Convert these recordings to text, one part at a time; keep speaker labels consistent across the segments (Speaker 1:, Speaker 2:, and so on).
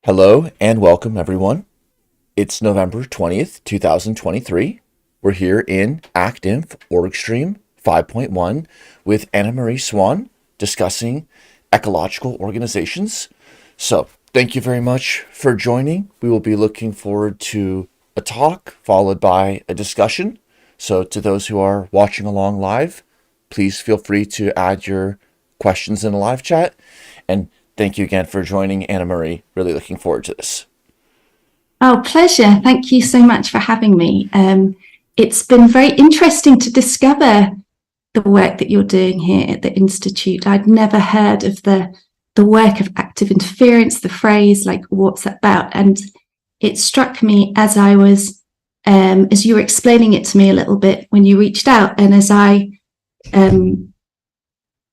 Speaker 1: Hello and welcome, everyone. It's November 20th, 2023. We're here in ActInf OrgStream 5.1 with Anna Marie Swan discussing ecological organizations. So thank you very much for joining. We will be looking forward to a talk followed by a discussion. So to those who are watching along live, please feel free to add your questions in the live chat. And thank you again for joining, Anna Marie. Really looking forward to this.
Speaker 2: Oh, pleasure. Thank you so much for having me. It's been very interesting to discover the work that you're doing here at the Institute. I'd never heard of the work of active interference, the phrase, like what's that about? And it struck me as I was, as you were explaining it to me a little bit when you reached out, and as I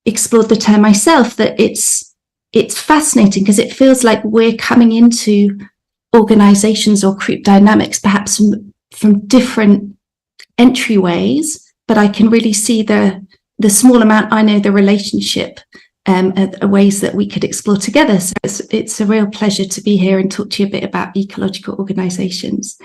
Speaker 2: explored the term myself, that it's fascinating because it feels like we're coming into organizations or group dynamics perhaps from different entryways, but I can really see the small amount I know the relationship ways that we could explore together. So it's a real pleasure to be here and talk to you a bit about ecological organizations.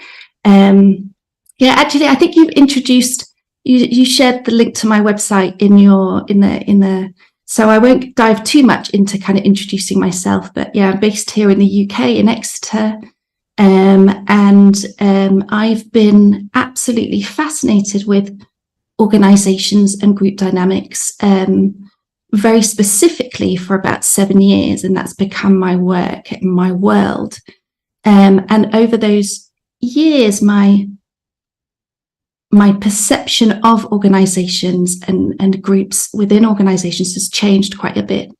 Speaker 2: Actually, I think you've introduced, you shared the link to my website in the so I won't dive too much into kind of introducing myself, but yeah, I'm based here in the UK in Exeter. I've been absolutely fascinated with organizations and group dynamics, very specifically for about 7 years, and that's become my work and my world. And over those years, my perception of organizations and groups within organizations has changed quite a bit.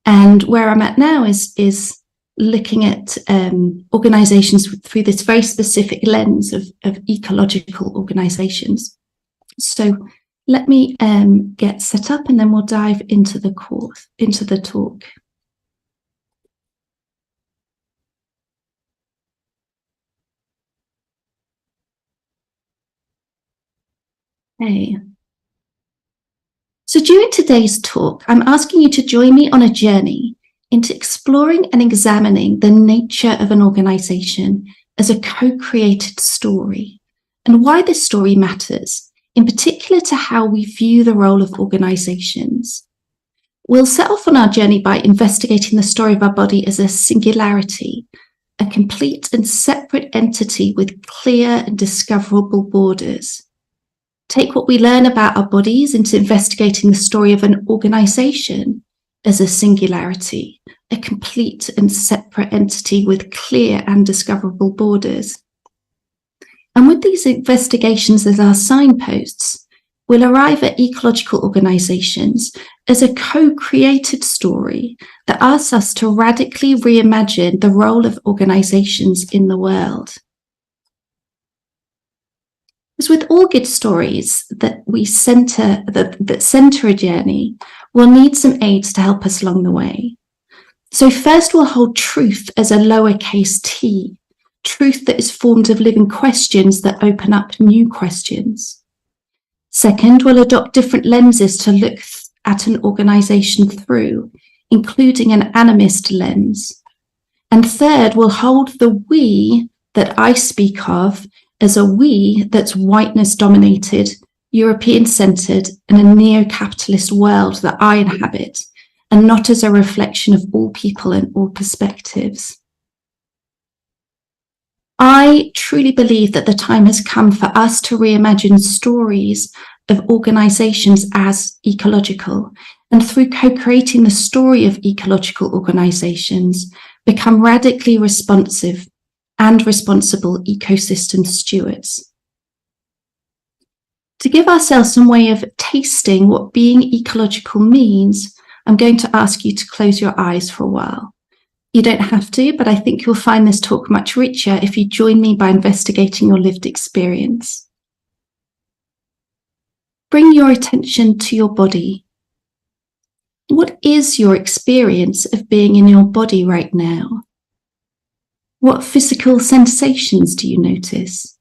Speaker 2: And where I'm at now is looking at organizations through this very specific lens of ecological organizations. So let me get set up and then we'll dive into the talk. Okay. So during today's talk, I'm asking you to join me on a journey into exploring and examining the nature of an organization as a co-created story and why this story matters, in particular to how we view the role of organizations. We'll set off on our journey by investigating the story of our body as a singularity, a complete and separate entity with clear and discoverable borders. Take what we learn about our bodies into investigating the story of an organization as a singularity, a complete and separate entity with clear and discoverable borders. And with these investigations as our signposts, we'll arrive at ecological organizations as a co-created story that asks us to radically reimagine the role of organizations in the world. As with all good stories that center a journey, we'll need some aids to help us along the way. So first we'll hold truth as a lowercase t, truth that is formed of living questions that open up new questions. Second, we'll adopt different lenses to look at an organization through, including an animist lens. And third, we'll hold the we that I speak of as a we that's whiteness dominated, European centered, and a neo-capitalist world that I inhabit, and not as a reflection of all people and all perspectives. I truly believe that the time has come for us to reimagine stories of organizations as ecological, and through co-creating the story of ecological organizations, become radically responsive and responsible ecosystem stewards. To give ourselves some way of tasting what being ecological means, I'm going to ask you to close your eyes for a while. You don't have to, but I think you'll find this talk much richer if you join me by investigating your lived experience. Bring your attention to your body. What is your experience of being in your body right now? What physical sensations do you notice?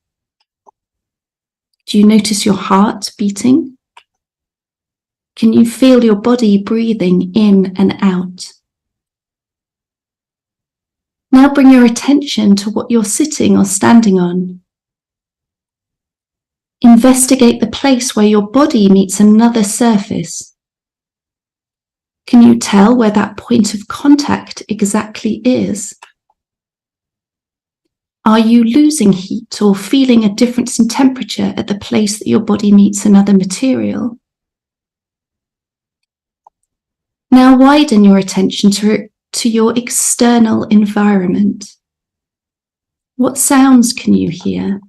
Speaker 2: Do you notice your heart beating? Can you feel your body breathing in and out? Now bring your attention to what you're sitting or standing on. Investigate the place where your body meets another surface. Can you tell where that point of contact exactly is? Are you losing heat or feeling a difference in temperature at the place that your body meets another material? Now widen your attention to your external environment. What sounds can you hear?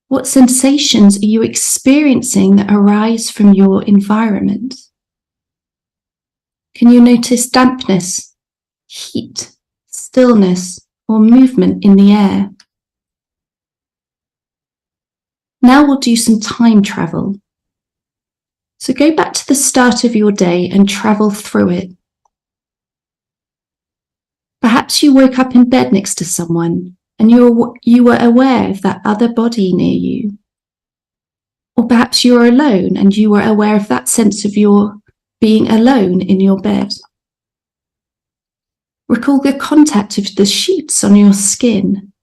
Speaker 2: What sensations are you experiencing that arise from your environment? Can you notice dampness, heat, stillness, or movement in the air? Now we'll do some time travel. So go back to the start of your day and travel through it. Perhaps you woke up in bed next to someone and you were aware of that other body near you. Or perhaps you were alone and you were aware of that sense of your being alone in your bed. Recall the contact of the sheets on your skin.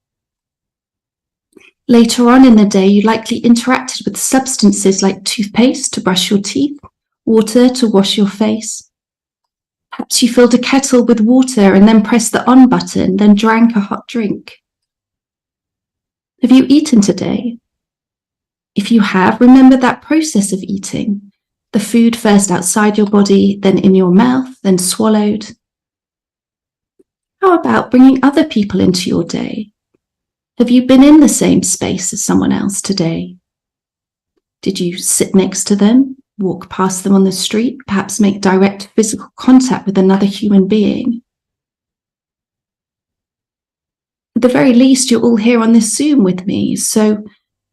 Speaker 2: Later on in the day, you likely interacted with substances like toothpaste to brush your teeth, water to wash your face. Perhaps you filled a kettle with water and then pressed the on button, then drank a hot drink. Have you eaten today? If you have, remember that process of eating. The food first outside your body, then in your mouth, then swallowed. How about bringing other people into your day? Have you been in the same space as someone else today? Did you sit next to them, walk past them on the street, perhaps make direct physical contact with another human being? At the very least, you're all here on this Zoom with me, so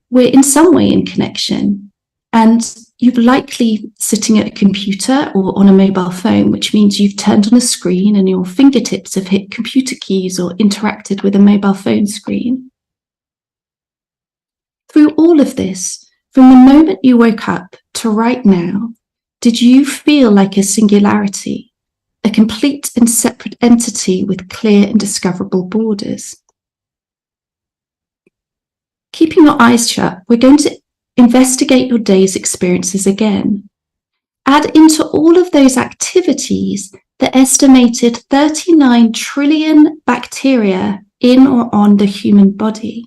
Speaker 2: we're in some way in connection. And you're likely sitting at a computer or on a mobile phone, which means you've turned on a screen and your fingertips have hit computer keys or interacted with a mobile phone screen. Through all of this, from the moment you woke up to right now, did you feel like a singularity, a complete and separate entity with clear and discoverable borders? Keeping your eyes shut, we're going to investigate your day's experiences again. Add into all of those activities the estimated 39 trillion bacteria in or on the human body.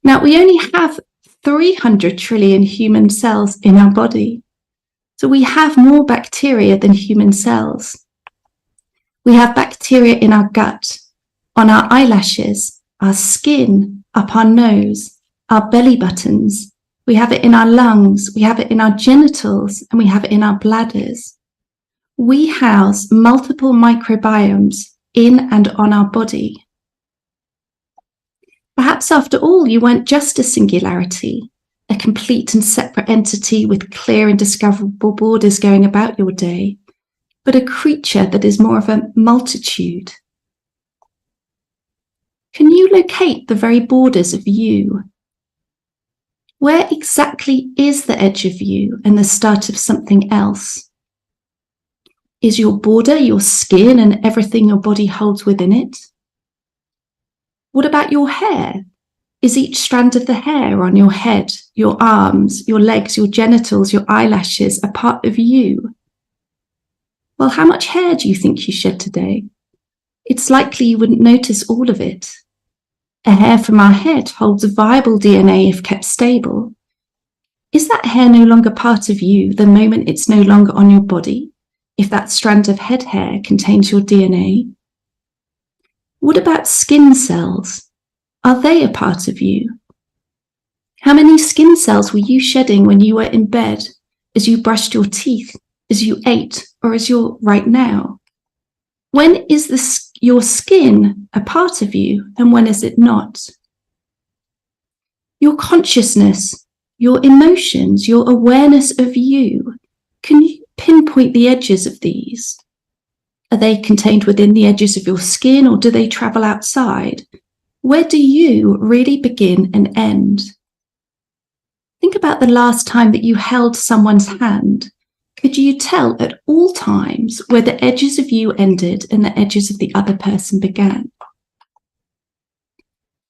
Speaker 2: Now, we only have 300 trillion human cells in our body, so we have more bacteria than human cells. We have bacteria in our gut, on our eyelashes, our skin, up our nose, our belly buttons. We have it in our lungs, we have it in our genitals, and we have it in our bladders. We house multiple microbiomes in and on our body. Perhaps after all, you weren't just a singularity, a complete and separate entity with clear and discoverable borders going about your day, but a creature that is more of a multitude. Can you locate the very borders of you? Where exactly is the edge of you and the start of something else? Is your border your skin and everything your body holds within it? What about your hair? Is each strand of the hair on your head, your arms, your legs, your genitals, your eyelashes a part of you? Well, how much hair do you think you shed today? It's likely you wouldn't notice all of it. A hair from our head holds viable DNA if kept stable. Is that hair no longer part of you the moment it's no longer on your body, if that strand of head hair contains your DNA? What about skin cells? Are they a part of you? How many skin cells were you shedding when you were in bed, as you brushed your teeth, as you ate, or as you're right now? When is your skin a part of you, and when is it not? Your consciousness, your emotions, your awareness of you, can you pinpoint the edges of these? Are they contained within the edges of your skin, or do they travel outside? Where do you really begin and end? Think about the last time that you held someone's hand. Could you tell at all times where the edges of you ended and the edges of the other person began?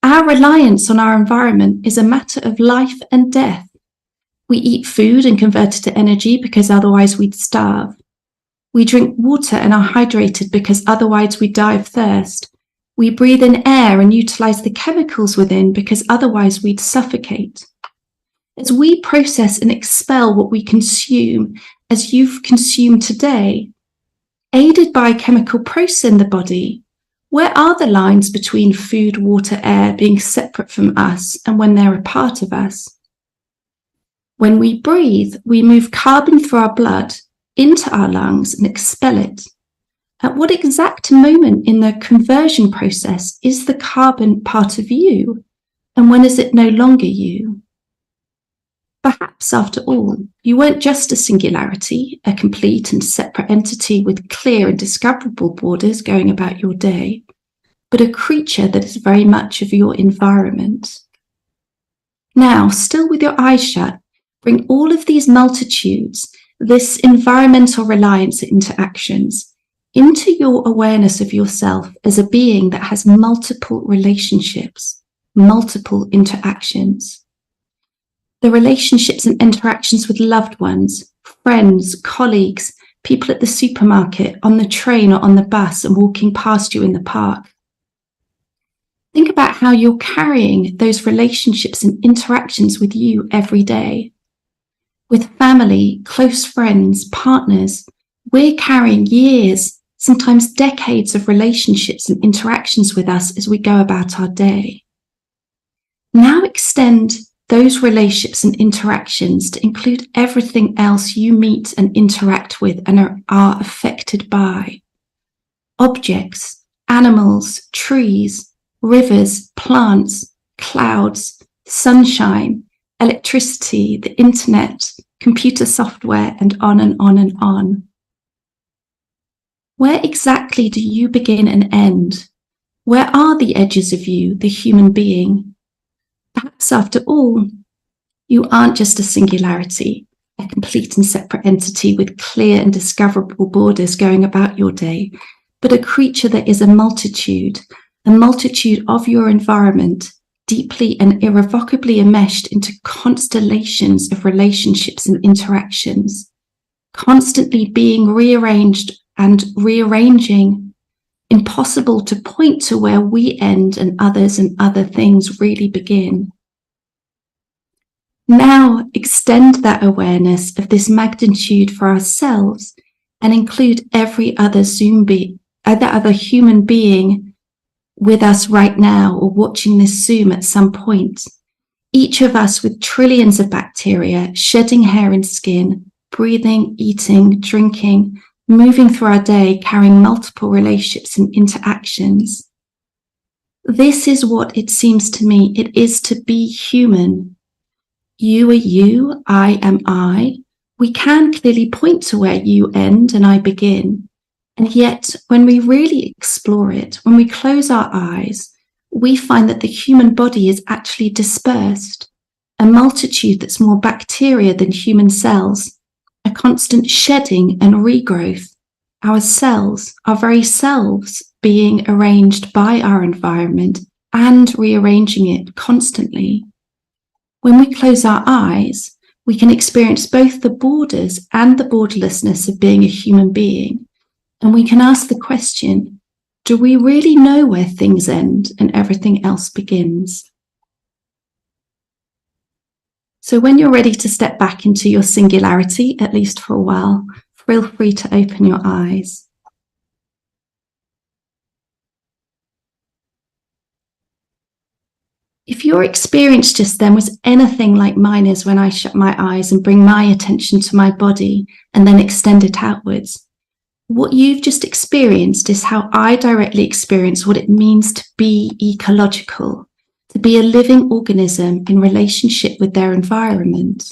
Speaker 2: Our reliance on our environment is a matter of life and death. We eat food and convert it to energy because otherwise we'd starve. We drink water and are hydrated because otherwise we'd die of thirst. We breathe in air and utilize the chemicals within because otherwise we'd suffocate. As we process and expel what we consume, as you've consumed today, aided by a chemical process in the body, where are the lines between food, water, air being separate from us and when they're a part of us? When we breathe, we move carbon through our blood into our lungs and expel it. At what exact moment in the conversion process is the carbon part of you, and when is it no longer you? Perhaps, after all, you weren't just a singularity, a complete and separate entity with clear and discoverable borders going about your day, but a creature that is very much of your environment. Now, still with your eyes shut, bring all of these multitudes, this environmental reliance interactions, into your awareness of yourself as a being that has multiple relationships, multiple interactions. The relationships and interactions with loved ones, friends, colleagues, people at the supermarket, on the train or on the bus and walking past you in the park. Think about how you're carrying those relationships and interactions with you every day. With family, close friends, partners, we're carrying years, sometimes decades of relationships and interactions with us as we go about our day. Now extend those relationships and interactions to include everything else you meet and interact with and are affected by. Objects, animals, trees, rivers, plants, clouds, sunshine, electricity, the internet, computer software, and on and on and on. Where exactly do you begin and end? Where are the edges of you, the human being? Perhaps, after all, you aren't just a singularity, a complete and separate entity with clear and discoverable borders going about your day, but a creature that is a multitude of your environment, deeply and irrevocably enmeshed into constellations of relationships and interactions, constantly being rearranged and rearranging, impossible to point to where we end and other things really begin. Now extend that awareness of this magnitude for ourselves and include every other human being with us right now or watching this Zoom at some point. Each of us with trillions of bacteria, shedding hair and skin, breathing, eating, drinking, moving through our day, carrying multiple relationships and interactions. This is what it seems to me it is to be human. You are you, I am I. We can clearly point to where you end and I begin. And yet, when we really explore it, when we close our eyes, we find that the human body is actually dispersed, a multitude that's more bacteria than human cells, a constant shedding and regrowth, our cells, our very selves, being arranged by our environment and rearranging it constantly. When we close our eyes, we can experience both the borders and the borderlessness of being a human being. And we can ask the question, do we really know where things end and everything else begins? So when you're ready to step back into your singularity, at least for a while, feel free to open your eyes. If your experience just then was anything like mine is when I shut my eyes and bring my attention to my body and then extend it outwards, what you've just experienced is how I directly experience what it means to be ecological, to be a living organism in relationship with their environment.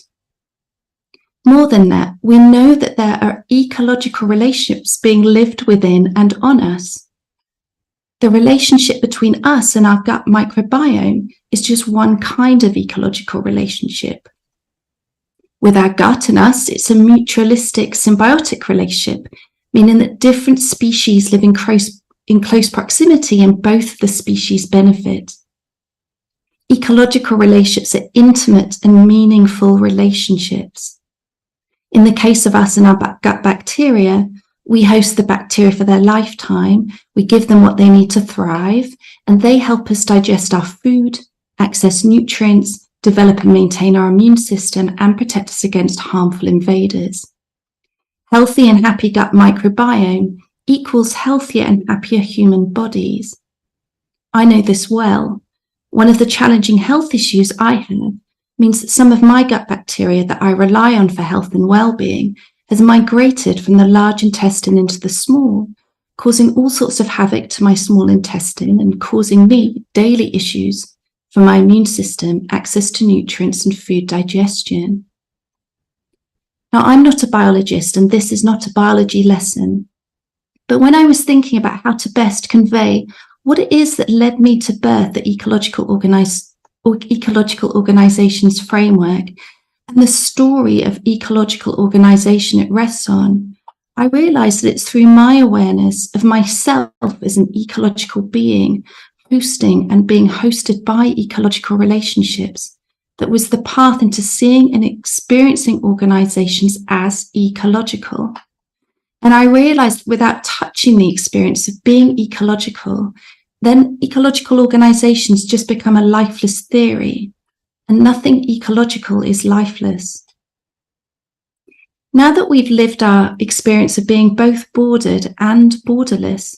Speaker 2: More than that, we know that there are ecological relationships being lived within and on us. The relationship between us and our gut microbiome is just one kind of ecological relationship. With our gut and us, it's a mutualistic symbiotic relationship, meaning that different species live in close proximity and both of the species benefit. Ecological relationships are intimate and meaningful relationships. In the case of us and our gut bacteria, we host the bacteria for their lifetime, we give them what they need to thrive, and they help us digest our food, access nutrients, develop and maintain our immune system, and protect us against harmful invaders. Healthy and happy gut microbiome equals healthier and happier human bodies. I know this well. One of the challenging health issues I have means that some of my gut bacteria that I rely on for health and well-being has migrated from the large intestine into the small, causing all sorts of havoc to my small intestine and causing me daily issues for my immune system, access to nutrients, and food digestion. Now, I'm not a biologist, and this is not a biology lesson, but when I was thinking about how to best convey what it is that led me to birth the Ecological Organisations Framework and the story of ecological organisation it rests on, I realised that it's through my awareness of myself as an ecological being, hosting and being hosted by ecological relationships, that was the path into seeing and experiencing organisations as ecological. And I realised without touching the experience of being ecological, then ecological organisations just become a lifeless theory, and nothing ecological is lifeless. Now that we've lived our experience of being both bordered and borderless,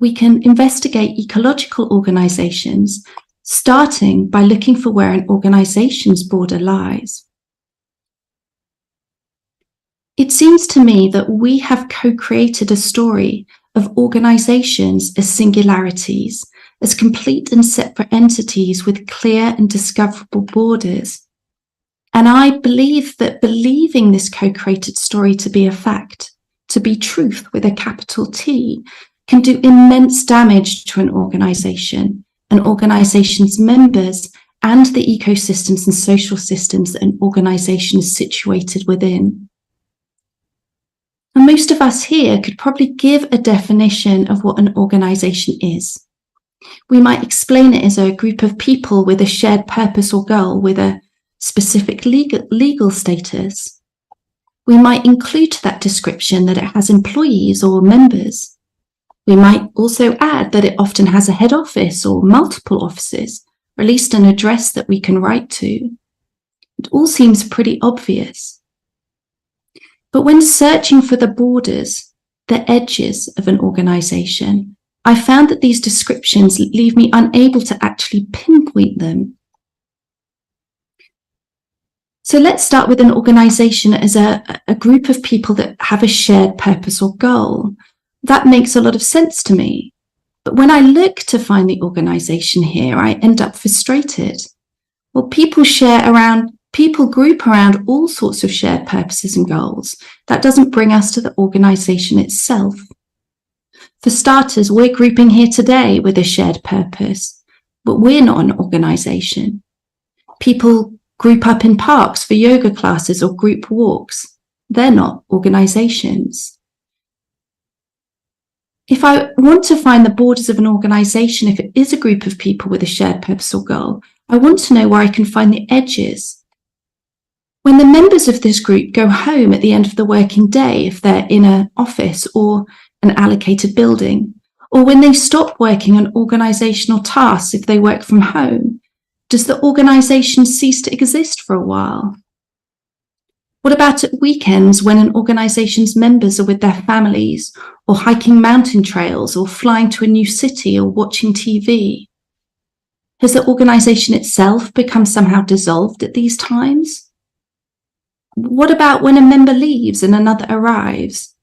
Speaker 2: we can investigate ecological organisations, starting by looking for where an organisation's border lies. It seems to me that we have co-created a story of organisations as singularities, as complete and separate entities with clear and discoverable borders. And I believe that believing this co-created story to be a fact, to be truth with a capital T, can do immense damage to an organisation's members, and the ecosystems and social systems that an organisation is situated within. And most of us here could probably give a definition of what an organisation is. We might explain it as a group of people with a shared purpose or goal with a specific legal status. We might include to that description that it has employees or members. We might also add that it often has a head office or multiple offices, or at least an address that we can write to. It all seems pretty obvious. But when searching for the borders, the edges of an organisation, I found that these descriptions leave me unable to actually pinpoint them. So let's start with an organisation as a group of people that have a shared purpose or goal. That makes a lot of sense to me. But when I look to find the organisation here, I end up frustrated. Well, people group around all sorts of shared purposes and goals. That doesn't bring us to the organisation itself. For starters, we're grouping here today with a shared purpose, but we're not an organisation. People group up in parks for yoga classes or group walks. They're not organisations. If I want to find the borders of an organisation, if it is a group of people with a shared purpose or goal, I want to know where I can find the edges. When the members of this group go home at the end of the working day, if they're in an office or an allocated building, or when they stop working on organisational tasks if they work from home, does the organisation cease to exist for a while? What about at weekends when an organisation's members are with their families, or hiking mountain trails, or flying to a new city, or watching TV? Has the organisation itself become somehow dissolved at these times? What about when a member leaves and another arrives?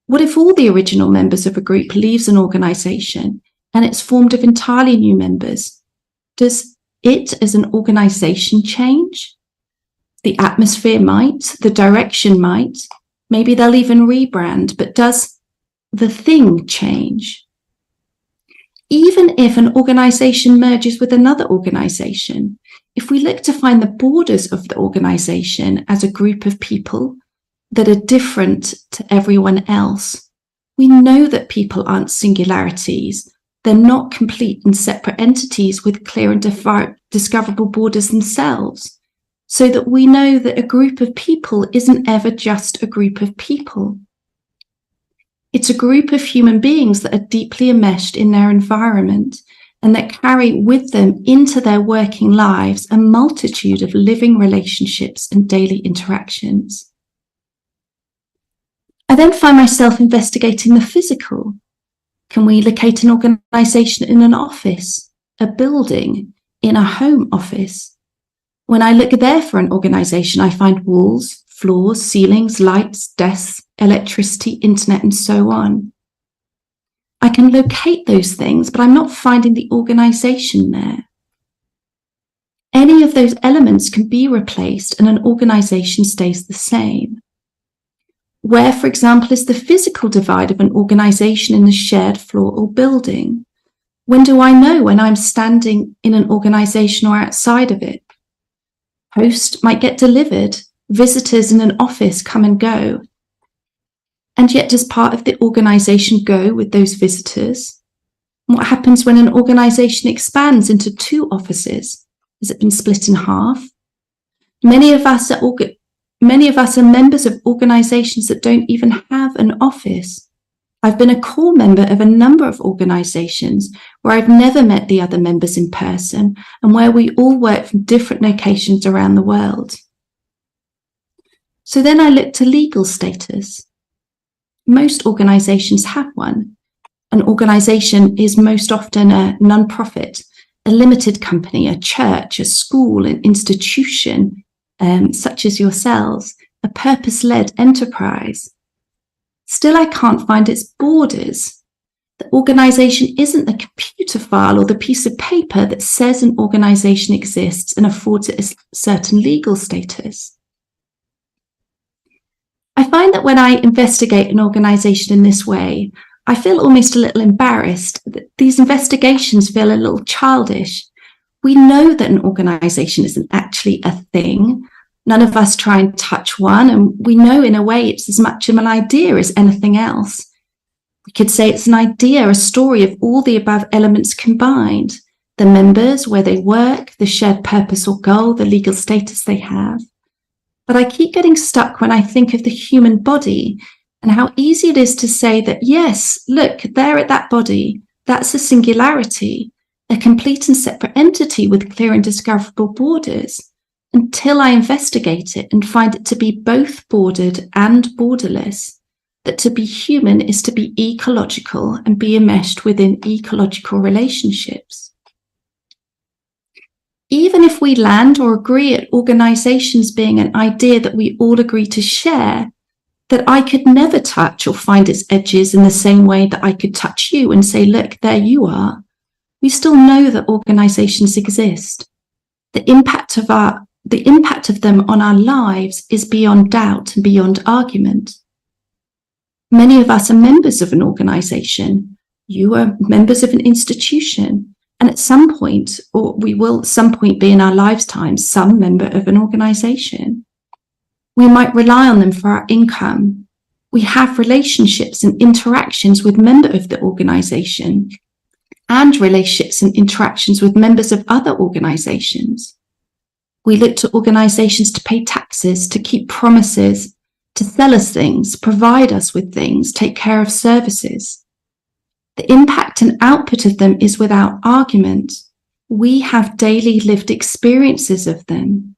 Speaker 2: What if all the original members of a group leaves an organisation and it's formed of entirely new members? Does it as an organisation change? The atmosphere might, the direction might, maybe they'll even rebrand, but does the thing change? Even if an organisation merges with another organisation, if we look to find the borders of the organisation as a group of people that are different to everyone else, we know that people aren't singularities. They're not complete and separate entities with clear and discoverable borders themselves, so that we know that a group of people isn't ever just a group of people. It's a group of human beings that are deeply enmeshed in their environment and that carry with them into their working lives a multitude of living relationships and daily interactions. I then find myself investigating the physical. Can we locate an organisation in an office, a building, in a home office? When I look there for an organisation, I find walls, floors, ceilings, lights, desks, electricity, internet, and so on. I can locate those things, but I'm not finding the organisation there. Any of those elements can be replaced and an organisation stays the same. Where, for example, is the physical divide of an organisation in the shared floor or building? When do I know when I'm standing in an organisation or outside of it? Post might get delivered, visitors in an office come and go. And yet, does part of the organisation go with those visitors? What happens when an organisation expands into 2 offices? Has it been split in half? Many of us are members of organisations that don't even have an office. I've been a core member of a number of organisations where I've never met the other members in person and where we all work from different locations around the world. So then I look to legal status. Most organisations have one. An organisation is most often a non-profit, a limited company, a church, a school, an institution, such as yourselves, a purpose-led enterprise. Still, I can't find its borders. The organisation isn't the computer file or the piece of paper that says an organisation exists and affords it a certain legal status. I find that when I investigate an organisation in this way, I feel almost a little embarrassed. These investigations feel a little childish. We know that an organisation isn't actually a thing. None of us try and touch one, and we know in a way it's as much of an idea as anything else. We could say it's an idea, a story of all the above elements combined: the members, where they work, the shared purpose or goal, the legal status they have. But I keep getting stuck when I think of the human body and how easy it is to say that, yes, look, there at that body, that's a singularity, a complete and separate entity with clear and discoverable borders, until I investigate it and find it to be both bordered and borderless, that to be human is to be ecological and be enmeshed within ecological relationships. Even if we land or agree at organisations being an idea that we all agree to share, that I could never touch or find its edges in the same way that I could touch you and say, look, there you are, we still know that organisations exist. The impact of them on our lives is beyond doubt and beyond argument. Many of us are members of an organisation. You are members of an institution. And at some point, or we will at some point be in our lifetime, some member of an organisation. We might rely on them for our income. We have relationships and interactions with members of the organisation and relationships and interactions with members of other organisations. We look to organisations to pay taxes, to keep promises, to sell us things, provide us with things, take care of services. The impact and output of them is without argument. We have daily lived experiences of them.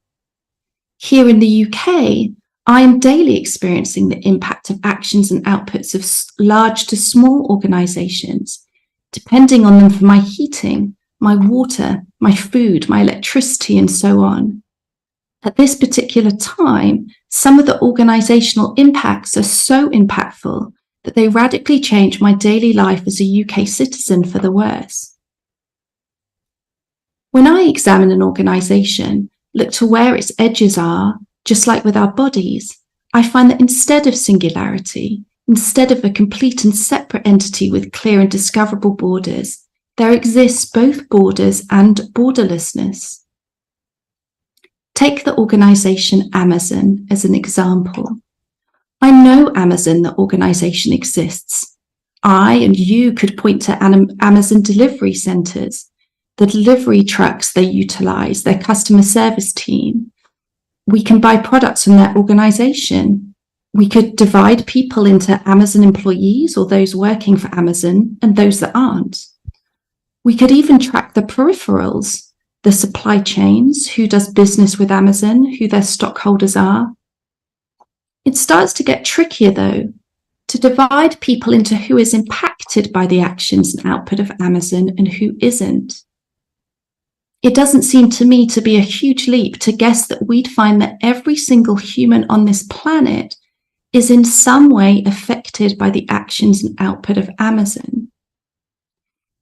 Speaker 2: Here in the UK, I am daily experiencing the impact of actions and outputs of large to small organisations, depending on them for my heating, my water, my food, my electricity, and so on. At this particular time, some of the organisational impacts are so impactful that they radically change my daily life as a UK citizen for the worse. When I examine an organisation, look to where its edges are, just like with our bodies, I find that instead of singularity, instead of a complete and separate entity with clear and discoverable borders, there exists both borders and borderlessness. Take the organisation Amazon as an example. I know Amazon, the organisation, exists. I and you could point to Amazon delivery centres, the delivery trucks they utilise, their customer service team. We can buy products from their organisation. We could divide people into Amazon employees or those working for Amazon and those that aren't. We could even track the peripherals, the supply chains, who does business with Amazon, who their stockholders are. It starts to get trickier, though, to divide people into who is impacted by the actions and output of Amazon and who isn't. It doesn't seem to me to be a huge leap to guess that we'd find that every single human on this planet is in some way affected by the actions and output of Amazon.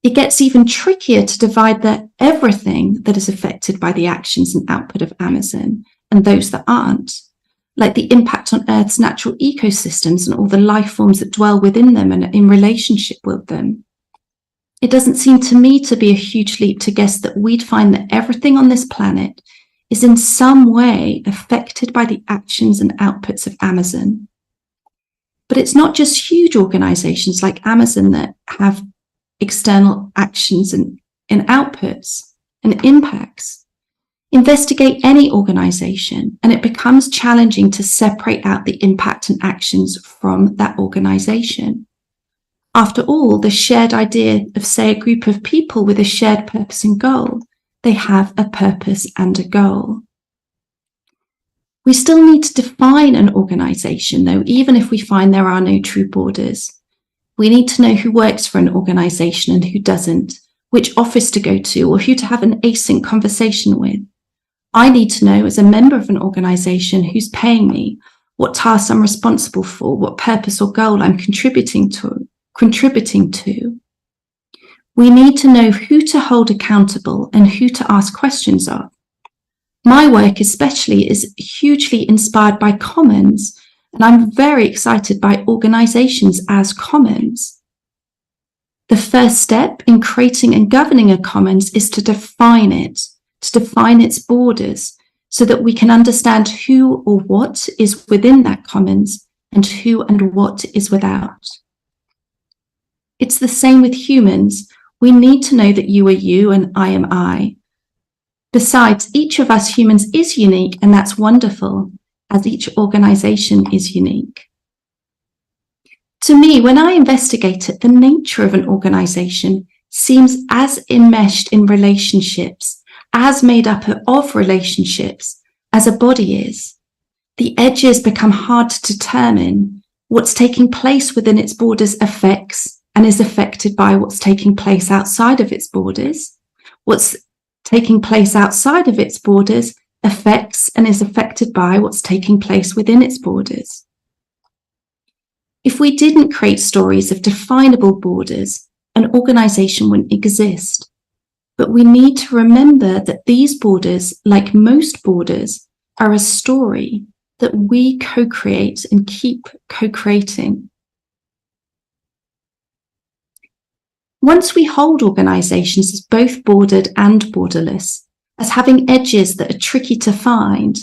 Speaker 2: It gets even trickier to divide that everything that is affected by the actions and output of Amazon and those that aren't, like the impact on Earth's natural ecosystems and all the life forms that dwell within them and in relationship with them. It doesn't seem to me to be a huge leap to guess that we'd find that everything on this planet is in some way affected by the actions and outputs of Amazon. But it's not just huge organizations like Amazon that have external actions and outputs and impacts. Investigate any organization, and it becomes challenging to separate out the impact and actions from that organization. After all, the shared idea of, say, a group of people with a shared purpose and goal, they have a purpose and a goal. We still need to define an organization, though, even if we find there are no true borders. We need to know who works for an organization and who doesn't, which office to go to, or who to have an async conversation with. I need to know, as a member of an organization, who's paying me, what tasks I'm responsible for, what purpose or goal I'm contributing to. We need to know who to hold accountable and who to ask questions of. My work especially is hugely inspired by commons, and I'm very excited by organizations as commons. The first step in creating and governing a commons is to define it, to define its borders, so that we can understand who or what is within that commons and who and what is without. It's the same with humans. We need to know that you are you and I am I. Besides, each of us humans is unique, and that's wonderful, as each organization is unique. To me, when I investigate it, the nature of an organization seems as enmeshed in relationships, as made up of relationships, as a body is. The edges become hard to determine. What's taking place within its borders affects and is affected by what's taking place outside of its borders. What's taking place outside of its borders affects and is affected by what's taking place within its borders. If we didn't create stories of definable borders, an organization wouldn't exist. But we need to remember that these borders, like most borders, are a story that we co-create and keep co-creating. Once we hold organizations as both bordered and borderless, as having edges that are tricky to find,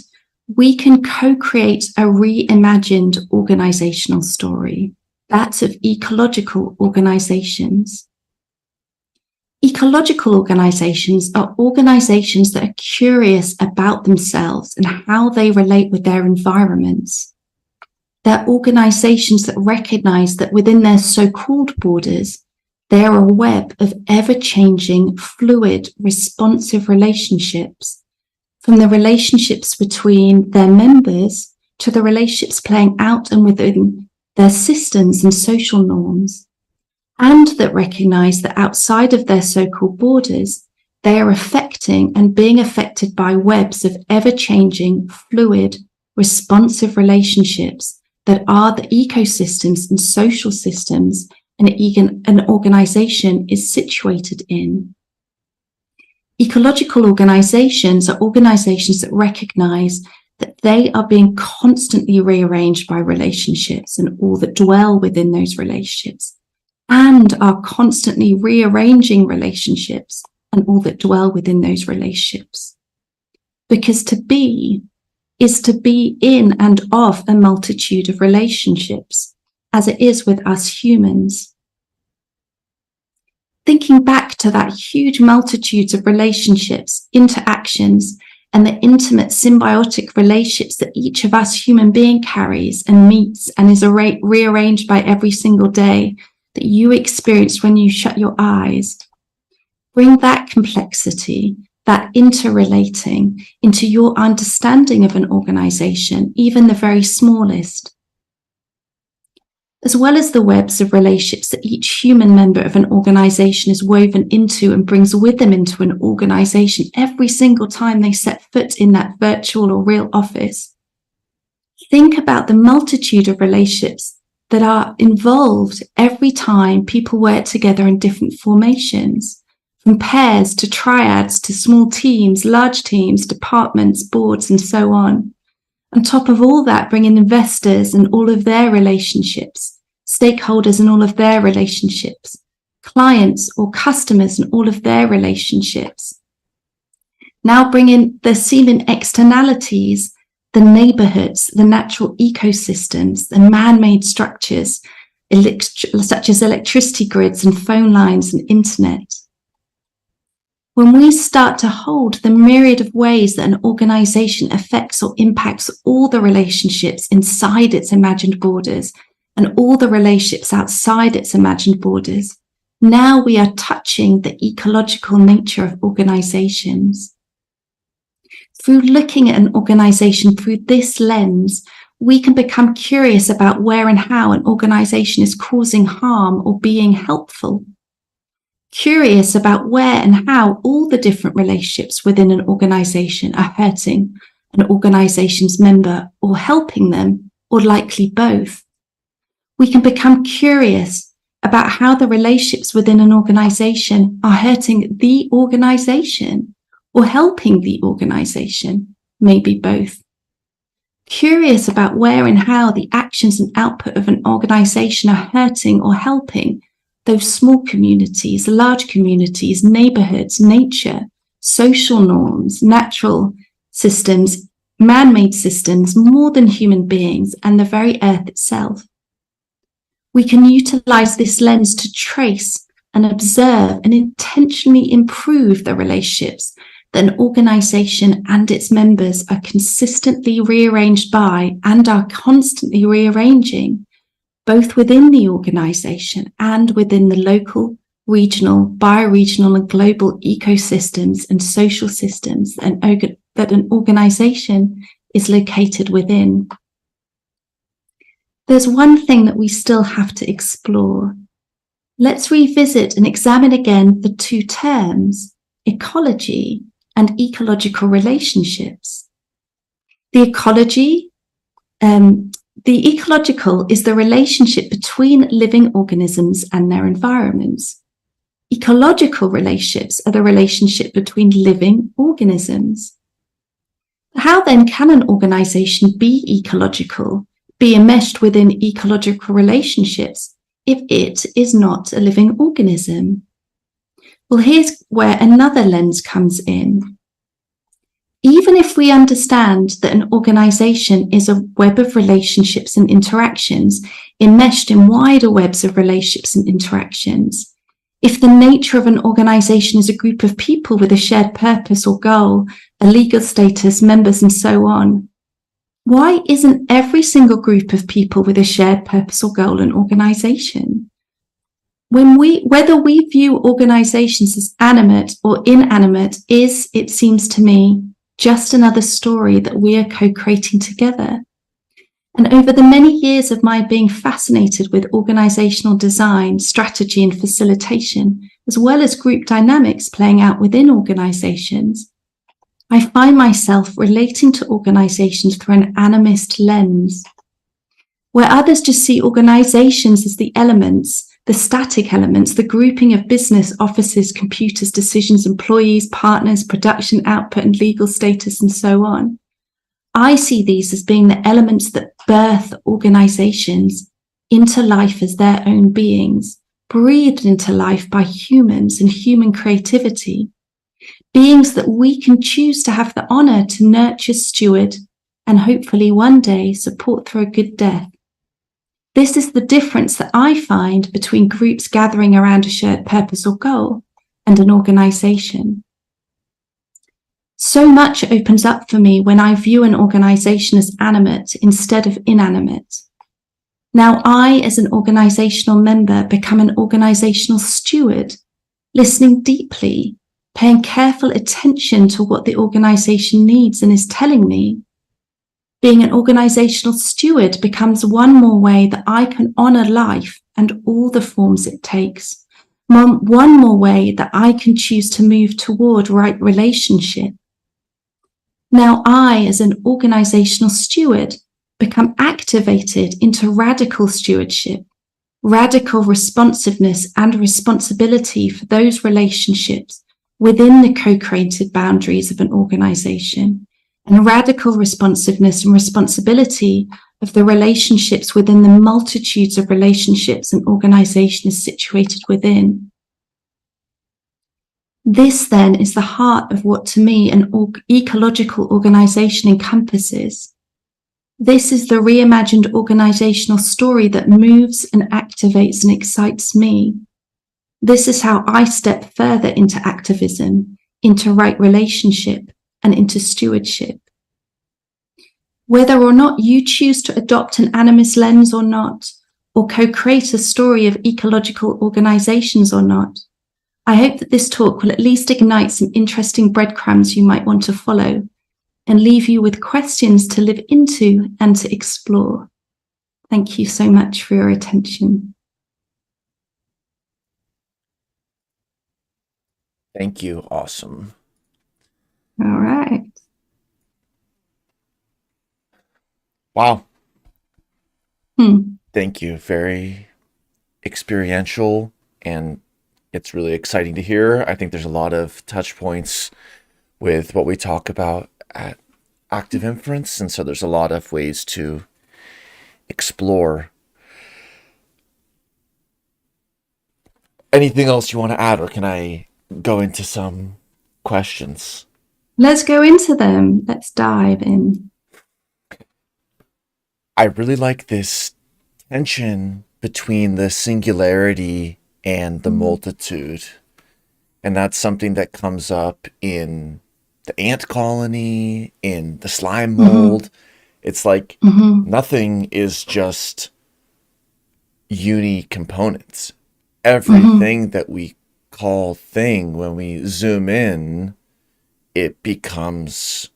Speaker 2: we can co-create a reimagined organizational story, that of ecological organizations. Ecological organizations are organizations that are curious about themselves and how they relate with their environments. They're organizations that recognize that within their so-called borders, they are a web of ever-changing, fluid, responsive relationships, from the relationships between their members to the relationships playing out and within their systems and social norms, and that recognize that outside of their so-called borders, they are affecting and being affected by webs of ever-changing, fluid, responsive relationships that are the ecosystems and social systems an organization is situated in. Ecological organizations are organizations that recognize that they are being constantly rearranged by relationships and all that dwell within those relationships, and are constantly rearranging relationships and all that dwell within those relationships. Because to be is to be in and of a multitude of relationships, as it is with us humans. Thinking back to that huge multitudes of relationships, interactions, and the intimate symbiotic relationships that each of us human being carries and meets and is rearranged by every single day that you experience when you shut your eyes. Bring that complexity, that interrelating, into your understanding of an organization, even the very smallest. As well as the webs of relationships that each human member of an organization is woven into and brings with them into an organization every single time they set foot in that virtual or real office. Think about the multitude of relationships that are involved every time people work together in different formations, from pairs to triads to small teams, large teams, departments, boards, and so on. On top of all that, bring in investors and all of their relationships, stakeholders and all of their relationships, clients or customers and all of their relationships. Now bring in the seeming externalities, the neighborhoods, the natural ecosystems, the man-made structures, such as electricity grids and phone lines and internet. When we start to hold the myriad of ways that an organization affects or impacts all the relationships inside its imagined borders and all the relationships outside its imagined borders, now we are touching the ecological nature of organizations. Through looking at an organization through this lens, we can become curious about where and how an organization is causing harm or being helpful. Curious about where and how all the different relationships within an organization are hurting an organization's member or helping them, or likely both. We can become curious about how the relationships within an organization are hurting the organization or helping the organization, maybe both. Curious about where and how the actions and output of an organization are hurting or helping those small communities, large communities, neighborhoods, nature, social norms, natural systems, man-made systems, more than human beings, and the very earth itself. We can utilize this lens to trace and observe and intentionally improve the relationships that an organization and its members are consistently rearranged by and are constantly rearranging, both within the organization and within the local, regional, bioregional, and global ecosystems and social systems that an organization is located within. There's one thing that we still have to explore. Let's revisit and examine again the two terms, ecology and ecological relationships. The ecological is the relationship between living organisms and their environments. Ecological relationships are the relationship between living organisms. How then can an organization be ecological, be enmeshed within ecological relationships, if it is not a living organism? Well, here's where another lens comes in. Even if we understand that an organization is a web of relationships and interactions, enmeshed in wider webs of relationships and interactions, if the nature of an organization is a group of people with a shared purpose or goal, a legal status, members, and so on, why isn't every single group of people with a shared purpose or goal an organization? Whether we view organizations as animate or inanimate is, it seems to me, just another story that we are co-creating together. And over the many years of my being fascinated with organizational design, strategy, and facilitation, as well as group dynamics playing out within organizations, I find myself relating to organizations through an animist lens, where others just see organizations as the elements, the static elements, the grouping of business, offices, computers, decisions, employees, partners, production output, and legal status, and so on. I see these as being the elements that birth organizations into life as their own beings, breathed into life by humans and human creativity, beings that we can choose to have the honour to nurture, steward, and hopefully one day support through a good death. This is the difference that I find between groups gathering around a shared purpose or goal and an organisation. So much opens up for me when I view an organisation as animate instead of inanimate. Now I, as an organisational member, become an organisational steward, listening deeply, paying careful attention to what the organisation needs and is telling me. Being an organisational steward becomes one more way that I can honour life and all the forms it takes. One more way that I can choose to move toward right relationship. Now I, as an organisational steward, become activated into radical stewardship, radical responsiveness and responsibility for those relationships within the co-created boundaries of an organisation, and radical responsiveness and responsibility of the relationships within the multitudes of relationships an organisation is situated within. This then is the heart of what to me an ecological organisation encompasses. This is the reimagined organisational story that moves and activates and excites me. This is how I step further into activism, into right relationship, and into stewardship. Whether or not you choose to adopt an animist lens or not, or co-create a story of ecological organisations or not, I hope that this talk will at least ignite some interesting breadcrumbs you might want to follow and leave you with questions to live into and to explore. Thank you so much for your attention.
Speaker 1: Thank you. Awesome.
Speaker 2: All right.
Speaker 1: Wow. Thank you. Very experiential, and it's really exciting to hear. I think there's a lot of touch points with what we talk about at Active Inference, and so there's a lot of ways to explore. Anything else you want to add, or can I go into some questions?
Speaker 2: Let's go into them. Let's dive in.
Speaker 1: I really like this tension between the singularity and the multitude. And that's something that comes up in the ant colony, in the slime mold. It's like nothing is just uni components. Everything that we call thing, when we zoom in, it becomes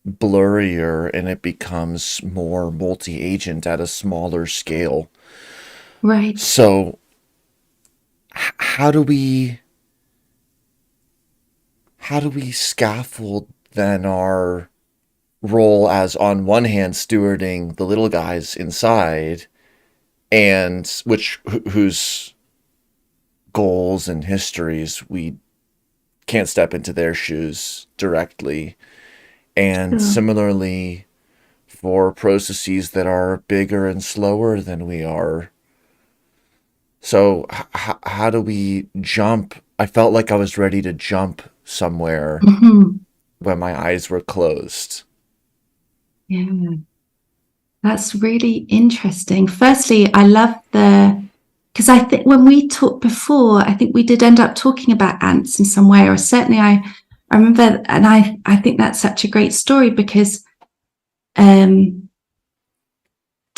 Speaker 1: blurrier and it becomes more multi-agent at a smaller scale.
Speaker 2: Right.
Speaker 1: So how do we scaffold then our role as, on one hand, stewarding the little guys inside, and whose goals and histories we can't step into their shoes directly, and similarly for processes that are bigger and slower than we are. So how do we jump? I felt like I was ready to jump somewhere when my eyes were closed.
Speaker 2: Yeah, that's really interesting. Firstly, I love because I think when we talked before, I think we did end up talking about ants in some way, or certainly I remember, and I think that's such a great story, because to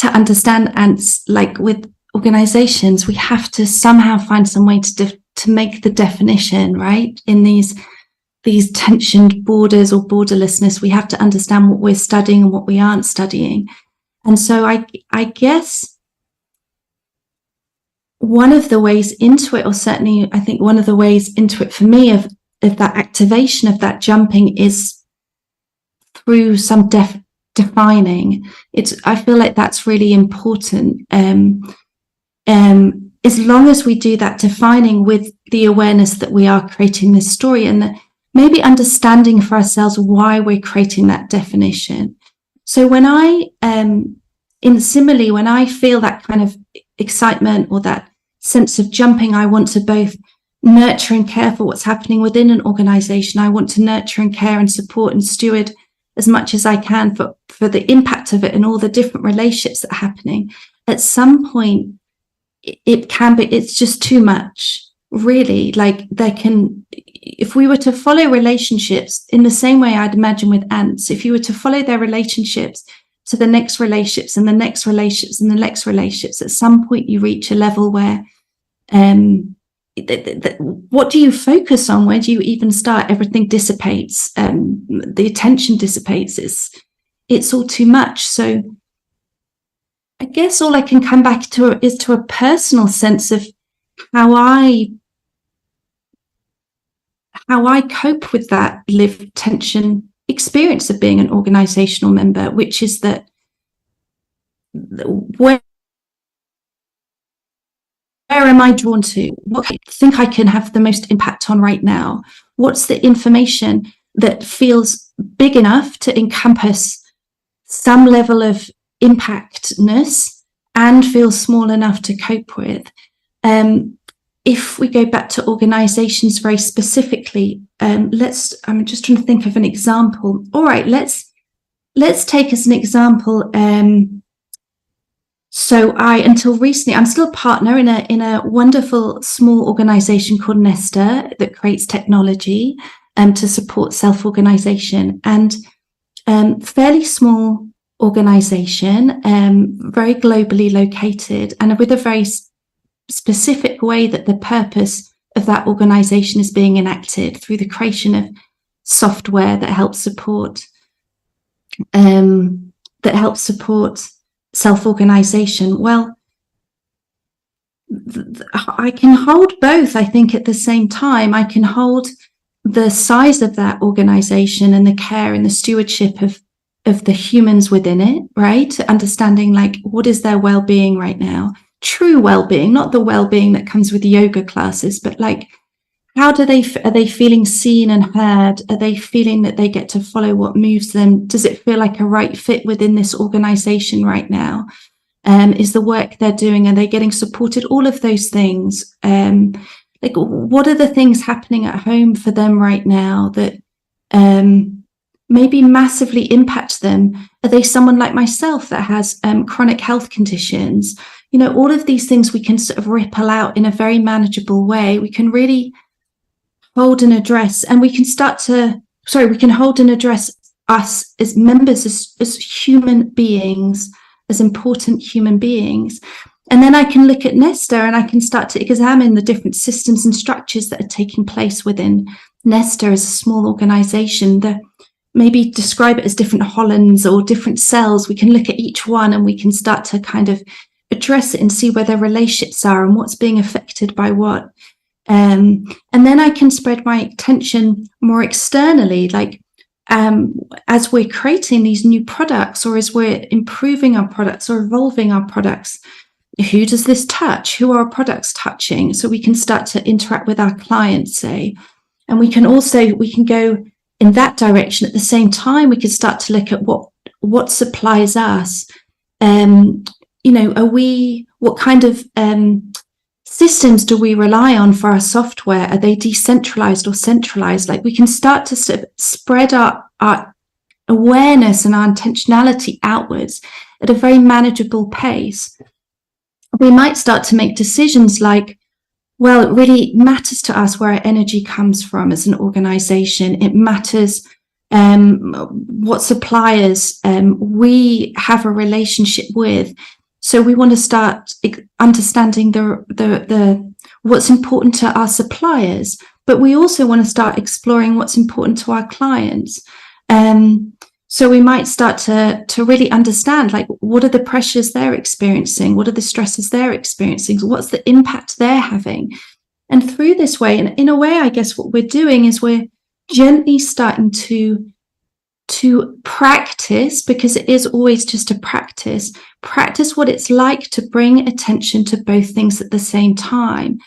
Speaker 2: understand ants, like with organizations, we have to somehow find some way to make the definition, right? In these tensioned borders or borderlessness, we have to understand what we're studying and what we aren't studying. And so I guess one of the ways into it, or certainly I think one of the ways into it for me of that activation of that jumping, is through some defining. I feel like that's really important. As long as we do that defining with the awareness that we are creating this story, and maybe understanding for ourselves why we're creating that definition. So when when I feel that kind of excitement or that sense of jumping. I want to both nurture and care for what's happening within an organization. I want to nurture and care and support and steward as much as I can for the impact of it and all the different relationships that are happening. At some point, it's just too much, really. Like, if we were to follow relationships in the same way I'd imagine with ants, if you were to follow their relationships to the next relationships and the next relationships and the next relationships, at some point you reach a level where what do you focus on? Where do you even start? Everything dissipates. The attention dissipates. It's all too much. So I guess all I can come back to is to a personal sense of how I cope with that lived tension experience of being an organizational member, which is that where am I drawn to? What I think I can have the most impact on right now? What's the information that feels big enough to encompass some level of impactness and feels small enough to cope with? If we go back to organizations very specifically, I'm just trying to think of an example. All right, let's take as an example. So until recently, I'm still a partner in a wonderful small organization called Nesta that creates technology to support self-organization, and fairly small organization, very globally located, and with a very specific way that the purpose of that organization is being enacted through the creation of software that helps support self-organization. Well, I can hold both, I think, at the same time. I can hold the size of that organization and the care and the stewardship of the humans within it, right? Understanding, like, what is their well-being right now? True well-being, not the well-being that comes with yoga classes, but like, how are they feeling seen and heard? Are they feeling that they get to follow what moves them? Does it feel like a right fit within this organization right now? Is the work they're doing, are they getting supported? All of those things. Like, what are the things happening at home for them right now that maybe massively impact them? Are they someone like myself that has chronic health conditions? You know, all of these things we can sort of ripple out in a very manageable way. We can really hold and address, and we can hold and address us as members, as human beings, as important human beings. And then I can look at Nesta and I can start to examine the different systems and structures that are taking place within Nesta as a small organization. Maybe describe it as different Hollands or different cells. We can look at each one and we can start to kind of address it and see where their relationships are and what's being affected by what. And then I can spread my attention more externally, like as we're creating these new products, or as we're improving our products or evolving our products, who does this touch? Who are our products touching? So we can start to interact with our clients, say, and we can go in that direction. At the same time, we can start to look at what supplies us. What kind of systems do we rely on for our software? Are they decentralized or centralized? Like, we can start to sort of spread our awareness and our intentionality outwards at a very manageable pace. We might start to make decisions like, well, it really matters to us where our energy comes from as an organization. It matters what suppliers we have a relationship with. So we want to start understanding the what's important to our suppliers, but we also want to start exploring what's important to our clients. So we might start to really understand, like, what are the pressures they're experiencing? What are the stresses they're experiencing? What's the impact they're having? And through this way, and in a way, I guess what we're doing is we're gently starting to practice, because it is always just a practice what it's like to bring attention to both things at the same time,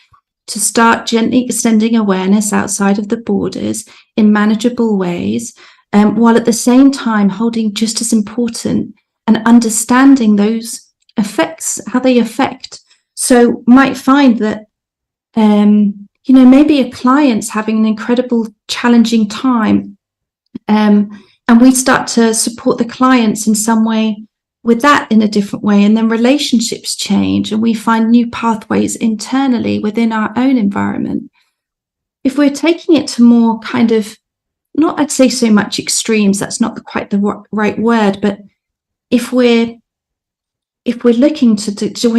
Speaker 2: to start gently extending awareness outside of the borders in manageable ways, while at the same time holding just as important and understanding those effects, how they affect So might find that, maybe a client's having an incredible challenging time, and we start to support the clients in some way with that in a different way, and then relationships change and we find new pathways internally within our own environment. If we're taking it to more kind of, not I'd say so much extremes, that's not quite the right word, but if we're looking to do, so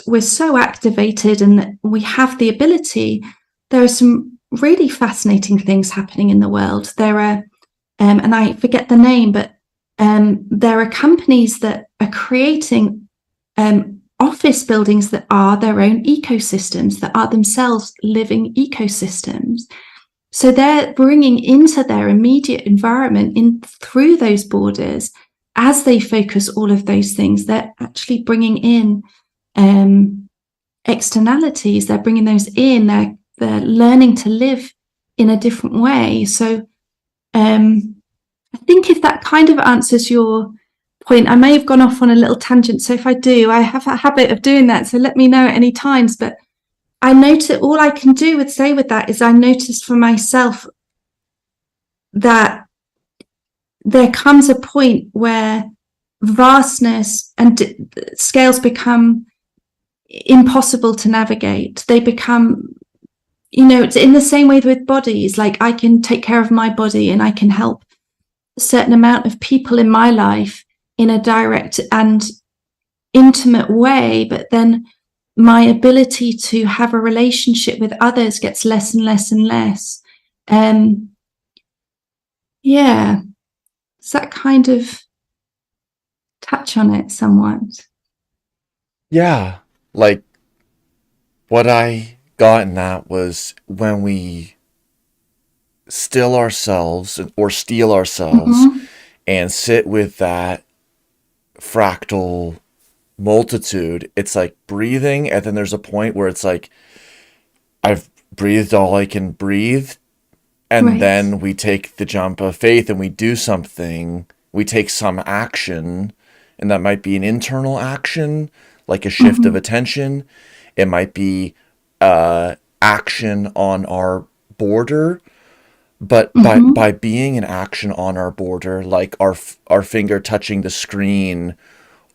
Speaker 2: we're so activated and we have the ability, there are some really fascinating things happening in the world. There are, and I forget the name, but there are companies that are creating office buildings that are their own ecosystems, that are themselves living ecosystems. So they're bringing into their immediate environment, in through those borders, as they focus all of those things, they're actually bringing in externalities. They're bringing those in. They're learning to live in a different way. So I think if that kind of answers your point, I may have gone off on a little tangent. So if I do, I have a habit of doing that. So let me know at any times. But I notice, all I can say with that is I noticed for myself that there comes a point where vastness and scales become impossible to navigate. They become, it's in the same way with bodies. Like, I can take care of my body and I can help a certain amount of people in my life in a direct and intimate way, but then my ability to have a relationship with others gets less and less and less. Yeah, does that kind of touch on it somewhat?
Speaker 1: Yeah, like what I got in that was when we still ourselves or steal ourselves and sit with that fractal multitude, it's like breathing, and then there's a point where it's like, I've breathed all I can breathe, and then we take the jump of faith and we do something, we take some action, and that might be an internal action, like a shift of attention. It might be action on our border, but by being an action on our border, like our finger touching the screen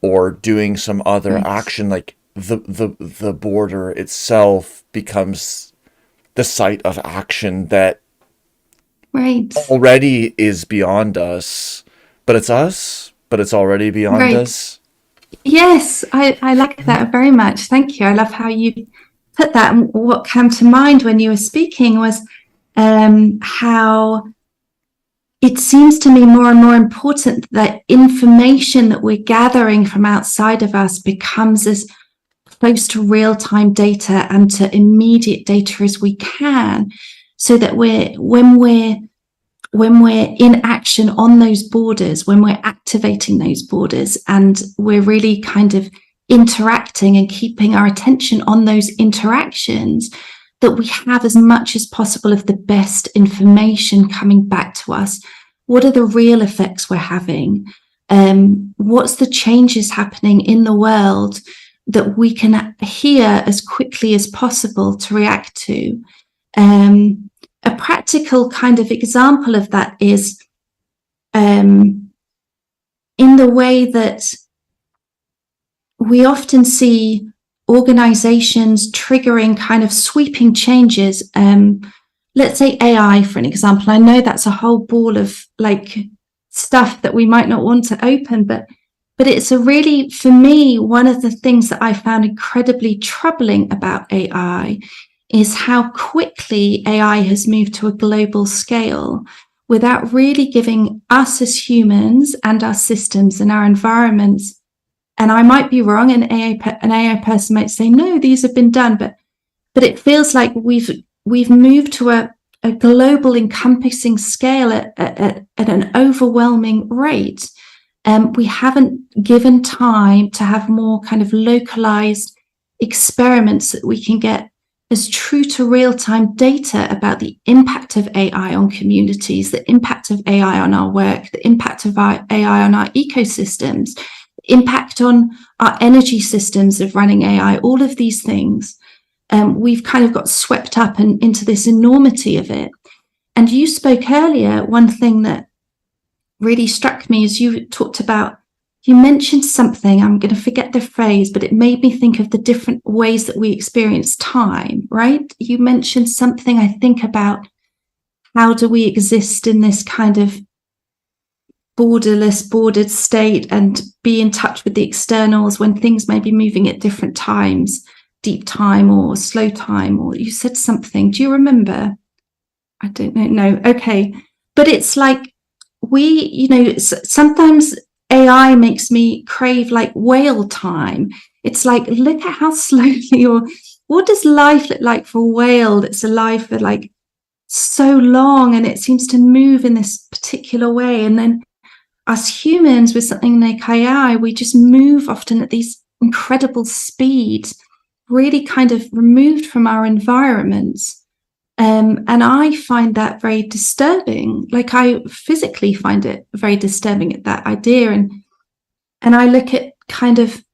Speaker 1: or doing some other action, like the border itself becomes the site of action that already is beyond us, but it's us, but it's already beyond us.
Speaker 2: Yes, I like that very much. Thank you. I love how you put that. And what came to mind when you were speaking was how it seems to me more and more important that information that we're gathering from outside of us becomes as close to real-time data and to immediate data as we can, so that when we're in action on those borders, when we're activating those borders, and we're really kind of interacting and keeping our attention on those interactions, that we have as much as possible of the best information coming back to us. What are the real effects we're having? What's the changes happening in the world that we can hear as quickly as possible to react to? A practical kind of example of that is in the way that we often see organizations triggering kind of sweeping changes. Let's say AI, for an example. I know that's a whole ball of like stuff that we might not want to open, but it's a really, for me, one of the things that I found incredibly troubling about AI is how quickly AI has moved to a global scale without really giving us as humans and our systems and our environments. And I might be wrong, an AI person might say, no, these have been done, but it feels like we've moved to a global encompassing scale at an overwhelming rate. We haven't given time to have more kind of localized experiments that we can get as true to real-time data about the impact of AI on communities, the impact of AI on our work, the impact of AI on our ecosystems, impact on our energy systems of running AI, all of these things. We've kind of got swept up into this enormity of it. And you spoke earlier, one thing that really struck me is you mentioned something, I'm going to forget the phrase, but it made me think of the different ways that we experience time, right? You mentioned something, I think, about how do we exist in this kind of bordered state and be in touch with the externals when things may be moving at different times, deep time or slow time, or you said something. Do you remember? I don't know. No. Okay. But it's like sometimes AI makes me crave like whale time. It's like, look at how slowly, or what does life look like for a whale that's alive for like so long, and it seems to move in this particular way. And then us humans with something like AI, we just move often at these incredible speeds, really kind of removed from our environments. And I find that very disturbing. Like, I physically find it very disturbing at that idea. And I look at kind of,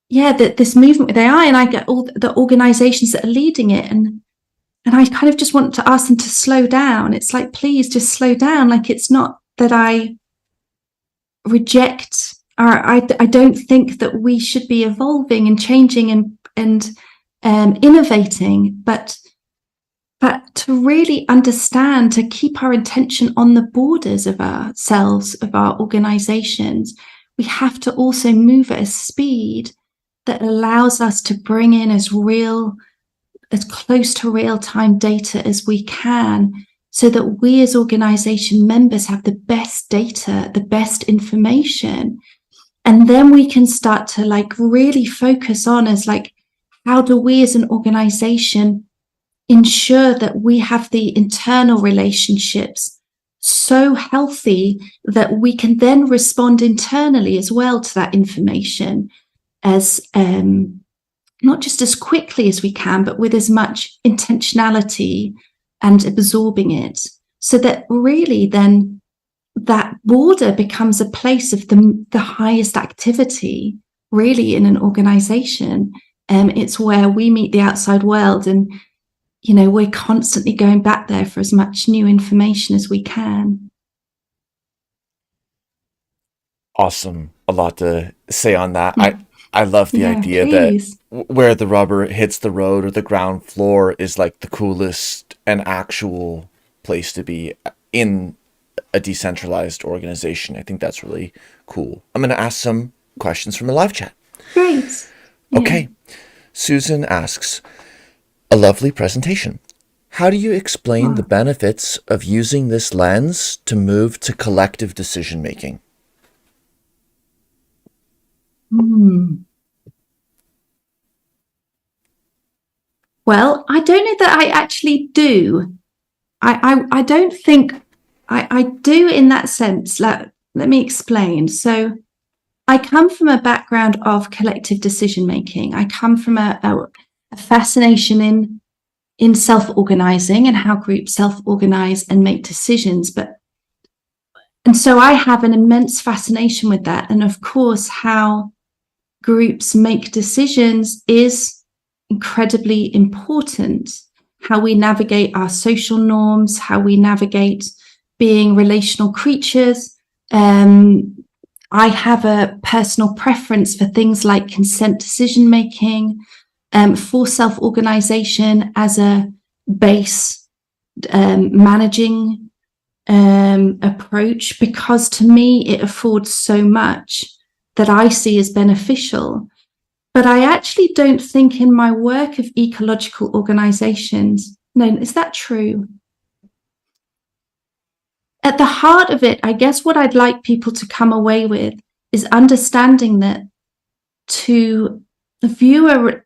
Speaker 2: this movement with AI, and I get all the organizations that are leading it. And I kind of just want to ask them to slow down. It's like, please just slow down. Like, it's not that I reject, or I don't think that we should be evolving and changing and innovating, but to really understand, to keep our attention on the borders of ourselves, of our organizations, we have to also move at a speed that allows us to bring in as close to real-time data as we can, so that we as organization members have the best data, the best information. And then we can start to like really focus on as like, how do we as an organization ensure that we have the internal relationships so healthy that we can then respond internally as well to that information, as not just as quickly as we can, but with as much intentionality and absorbing it, so that really then that border becomes a place of the highest activity really in an organization. It's where we meet the outside world, and we're constantly going back there for as much new information as we can.
Speaker 1: Awesome. A lot to say on that. I love the idea
Speaker 2: please.
Speaker 1: that where the rubber hits the road or the ground floor is like the coolest and actual place to be in a decentralized organization. I think that's really cool. I'm going to ask some questions from the live chat.
Speaker 2: Great.
Speaker 1: Okay. Susan asks, a lovely presentation. How do you explain the benefits of using this lens to move to collective decision making?
Speaker 2: Well, I don't know that I actually do. I don't think I do in that sense. Let me explain. So I come from a background of collective decision making. I come from a fascination in self-organizing and how groups self-organize and make decisions. And so I have an immense fascination with that. And of course, how groups make decisions is incredibly important. How we navigate our social norms, how we navigate being relational creatures. I have a personal preference for things like consent decision making, for self-organization as a base managing approach, because to me it affords so much that I see as beneficial. But I actually don't think in my work of ecological organizations, no, is that true? At the heart of it, I guess what I'd like people to come away with is understanding that to view an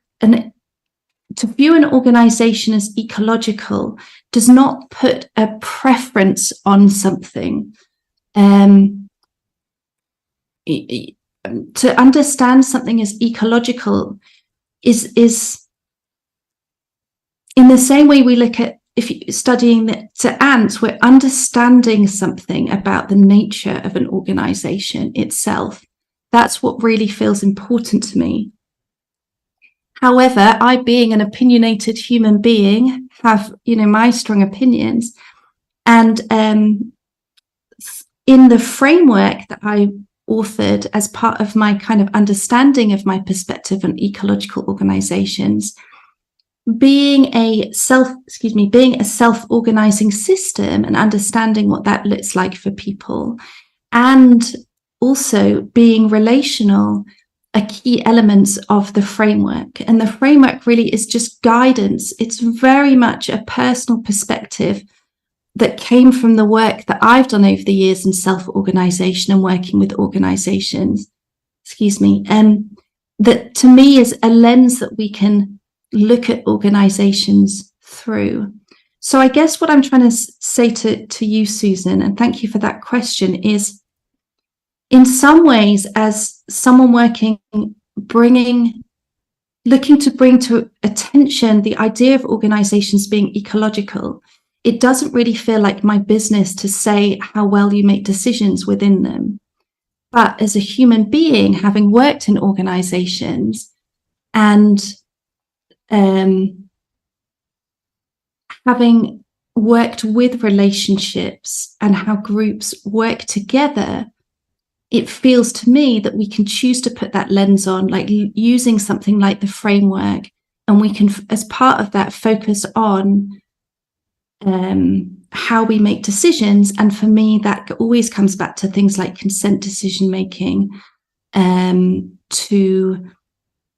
Speaker 2: organization as ecological does not put a preference on something. To understand something as ecological is in the same way we look at, if you're studying to ants, we're understanding something about the nature of an organization itself. That's what really feels important to me. However, I, being an opinionated human being, have, my strong opinions. And in the framework that I authored as part of my kind of understanding of my perspective on ecological organizations, being a self-organizing system and understanding what that looks like for people, and also being relational, are key elements of the framework. And the framework really is just guidance. It's very much a personal perspective that came from the work that I've done over the years in self-organization and working with organizations, that to me is a lens that we can look at organizations through. So I guess what I'm trying to say to you, Susan, and thank you for that question, is in some ways, as someone working, looking to bring to attention the idea of organizations being ecological, it doesn't really feel like my business to say how well you make decisions within them. But as a human being, having worked in organizations and having worked with relationships and how groups work together, it feels to me that we can choose to put that lens on, like using something like the framework, and we can, as part of that, focus on how we make decisions. And for me, that always comes back to things like consent decision making, to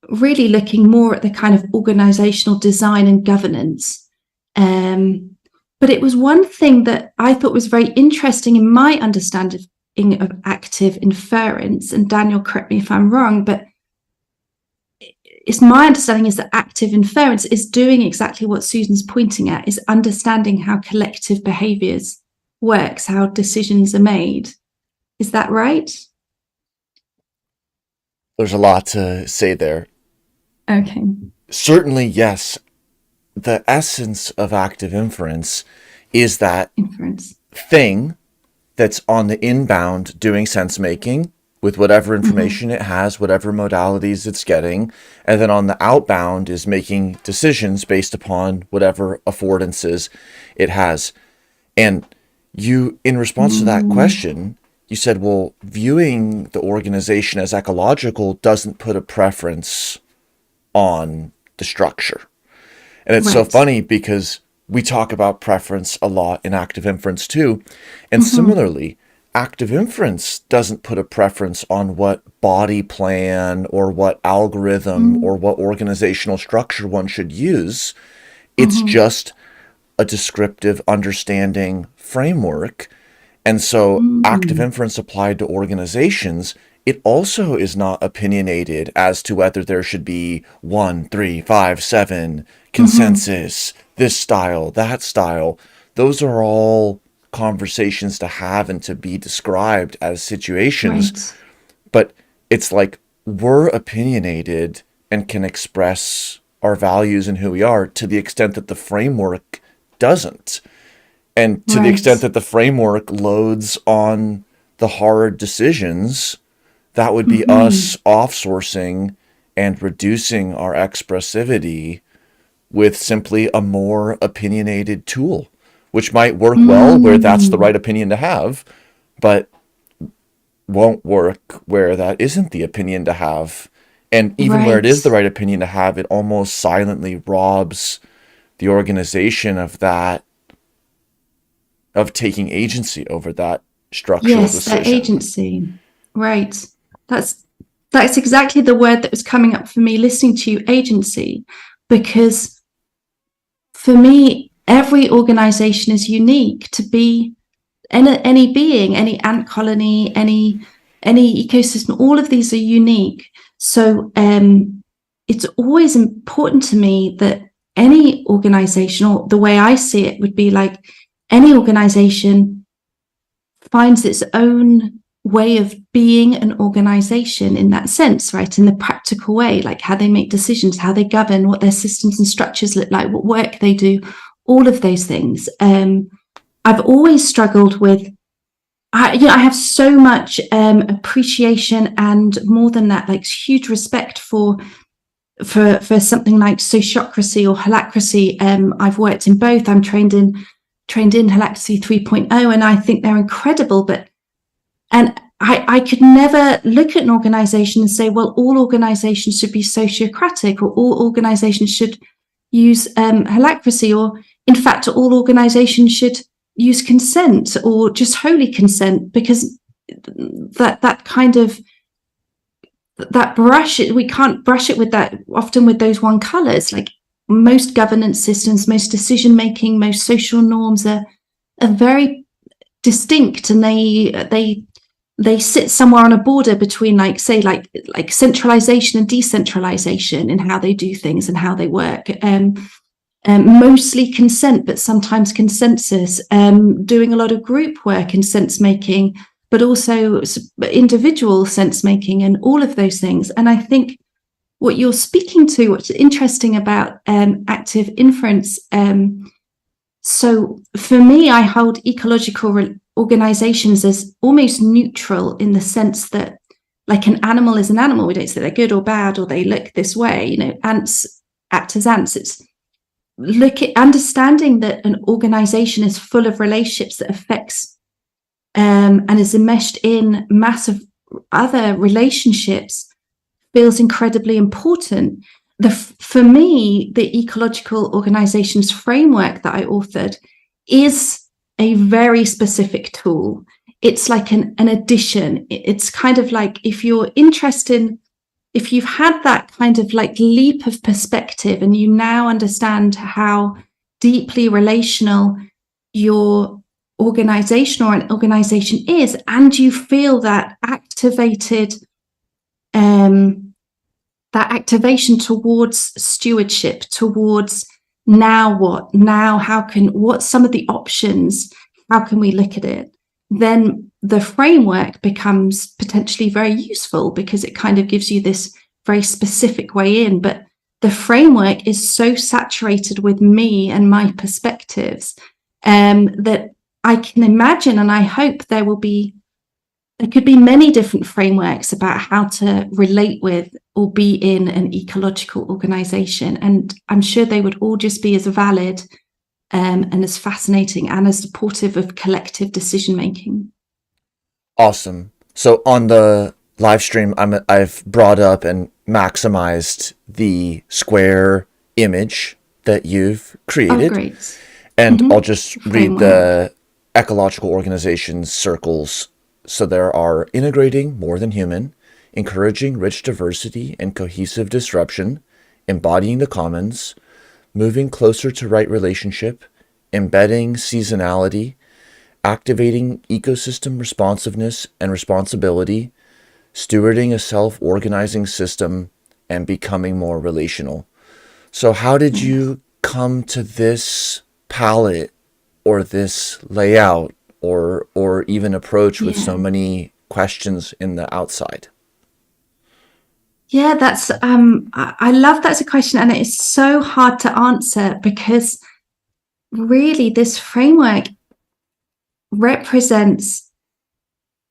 Speaker 2: really looking more at the kind of organizational design and governance. But it was one thing that I thought was very interesting in my understanding of active inference, and Daniel, correct me if I'm wrong, but it's my understanding is that active inference is doing exactly what Susan's pointing at, is understanding how collective behaviors works, how decisions are made. Is that right?
Speaker 1: There's a lot to say there.
Speaker 2: Okay.
Speaker 1: Certainly, yes. The essence of active inference is that thing that's on the inbound doing sense making with whatever information it has, whatever modalities it's getting, and then on the outbound is making decisions based upon whatever affordances it has. And you, in response to that question, you said, well, viewing the organization as ecological doesn't put a preference on the structure. And it's so funny because we talk about preference a lot in active inference too. And similarly, active inference doesn't put a preference on what body plan or what algorithm or what organizational structure one should use. It's just a descriptive understanding framework. And so active inference applied to organizations, it also is not opinionated as to whether there should be 1, 3, 5, 7 consensus, this style, that style. Those are all conversations to have and to be described as situations. But it's like we're opinionated and can express our values and who we are to the extent that the framework doesn't. And to the extent that the framework loads on the hard decisions, that would be us off-sourcing and reducing our expressivity with simply a more opinionated tool, which might work well where that's the right opinion to have, but won't work where that isn't the opinion to have. And even where it is the right opinion to have, it almost silently robs the organization of that, of taking agency over that structural decision.
Speaker 2: Yes, that agency. Right. That's exactly the word that was coming up for me listening to you, agency, because for me, every organization is unique. To be any being, any ant colony, any ecosystem, all of these are unique. So it's always important to me that any organization, or the way I see it would be like any organization finds its own way of being an organization in that sense, right? In the practical way, like how they make decisions, how they govern, what their systems and structures look like, what work they do, all of those things. I've always struggled with I have so much appreciation, and more than that, like huge respect for something like sociocracy or holacracy. I've worked in both. I'm trained in holacracy 3.0, and I think they're incredible. And I could never look at an organization and say, well, all organizations should be sociocratic, or all organizations should use holacracy, or in fact, all organizations should use consent or just wholly consent, because that kind of that brush it, we can't brush it with that often with those one colors. Like most governance systems, most decision making, most social norms are very distinct, and they sit somewhere on a border between, like, say, like centralization and decentralization in how they do things and how they work. Mostly consent, but sometimes consensus, doing a lot of group work and sense making, but also individual sense making, and all of those things. And I think what you're speaking to, what's interesting about active inference, so for me, I hold ecological organizations as almost neutral, in the sense that, like, an animal is an animal. We don't say they're good or bad, or they look this way. You know, ants act as ants. It's understanding that an organization is full of relationships that affects and is enmeshed in massive other relationships feels incredibly important. For me, the Ecological Organisations Framework that I authored is a very specific tool. It's like an addition. It's kind of like, if you're interested, if you've had that kind of like leap of perspective, and you now understand how deeply relational your organization or an organization is, and you feel that activation towards stewardship, towards now what's some of the options, how can we look at it, then the framework becomes potentially very useful, because it kind of gives you this very specific way in. But the framework is so saturated with me and my perspectives that I can imagine, and I hope there could be many different frameworks about how to relate with or be in an ecological organization. And I'm sure they would all just be as valid and as fascinating and as supportive of collective decision making.
Speaker 1: Awesome. So on the live stream, I've brought up and maximized the square image that you've created.
Speaker 2: Oh, great.
Speaker 1: And I'll just read the ecological organizations circles. So there are: integrating more than human, encouraging rich diversity and cohesive disruption, embodying the commons, moving closer to right relationship, embedding seasonality, activating ecosystem responsiveness and responsibility, stewarding a self-organizing system, and becoming more relational. So how did you come to this palette, or this layout, or even approach with so many questions in the outside?
Speaker 2: Yeah, that's I love that's a question, and it is so hard to answer, because really this framework represents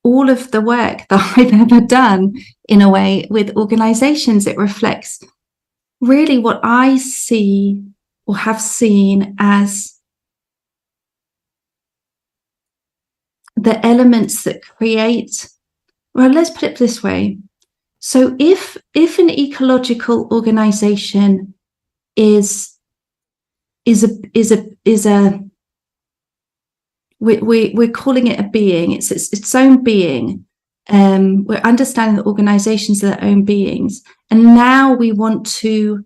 Speaker 2: all of the work that I've ever done, in a way, with organizations. It reflects really what I see or have seen as the elements that create, well, let's put it this way. So if an ecological organization is a we're calling it a being, it's its own being. We're understanding that organizations are their own beings, and now we want to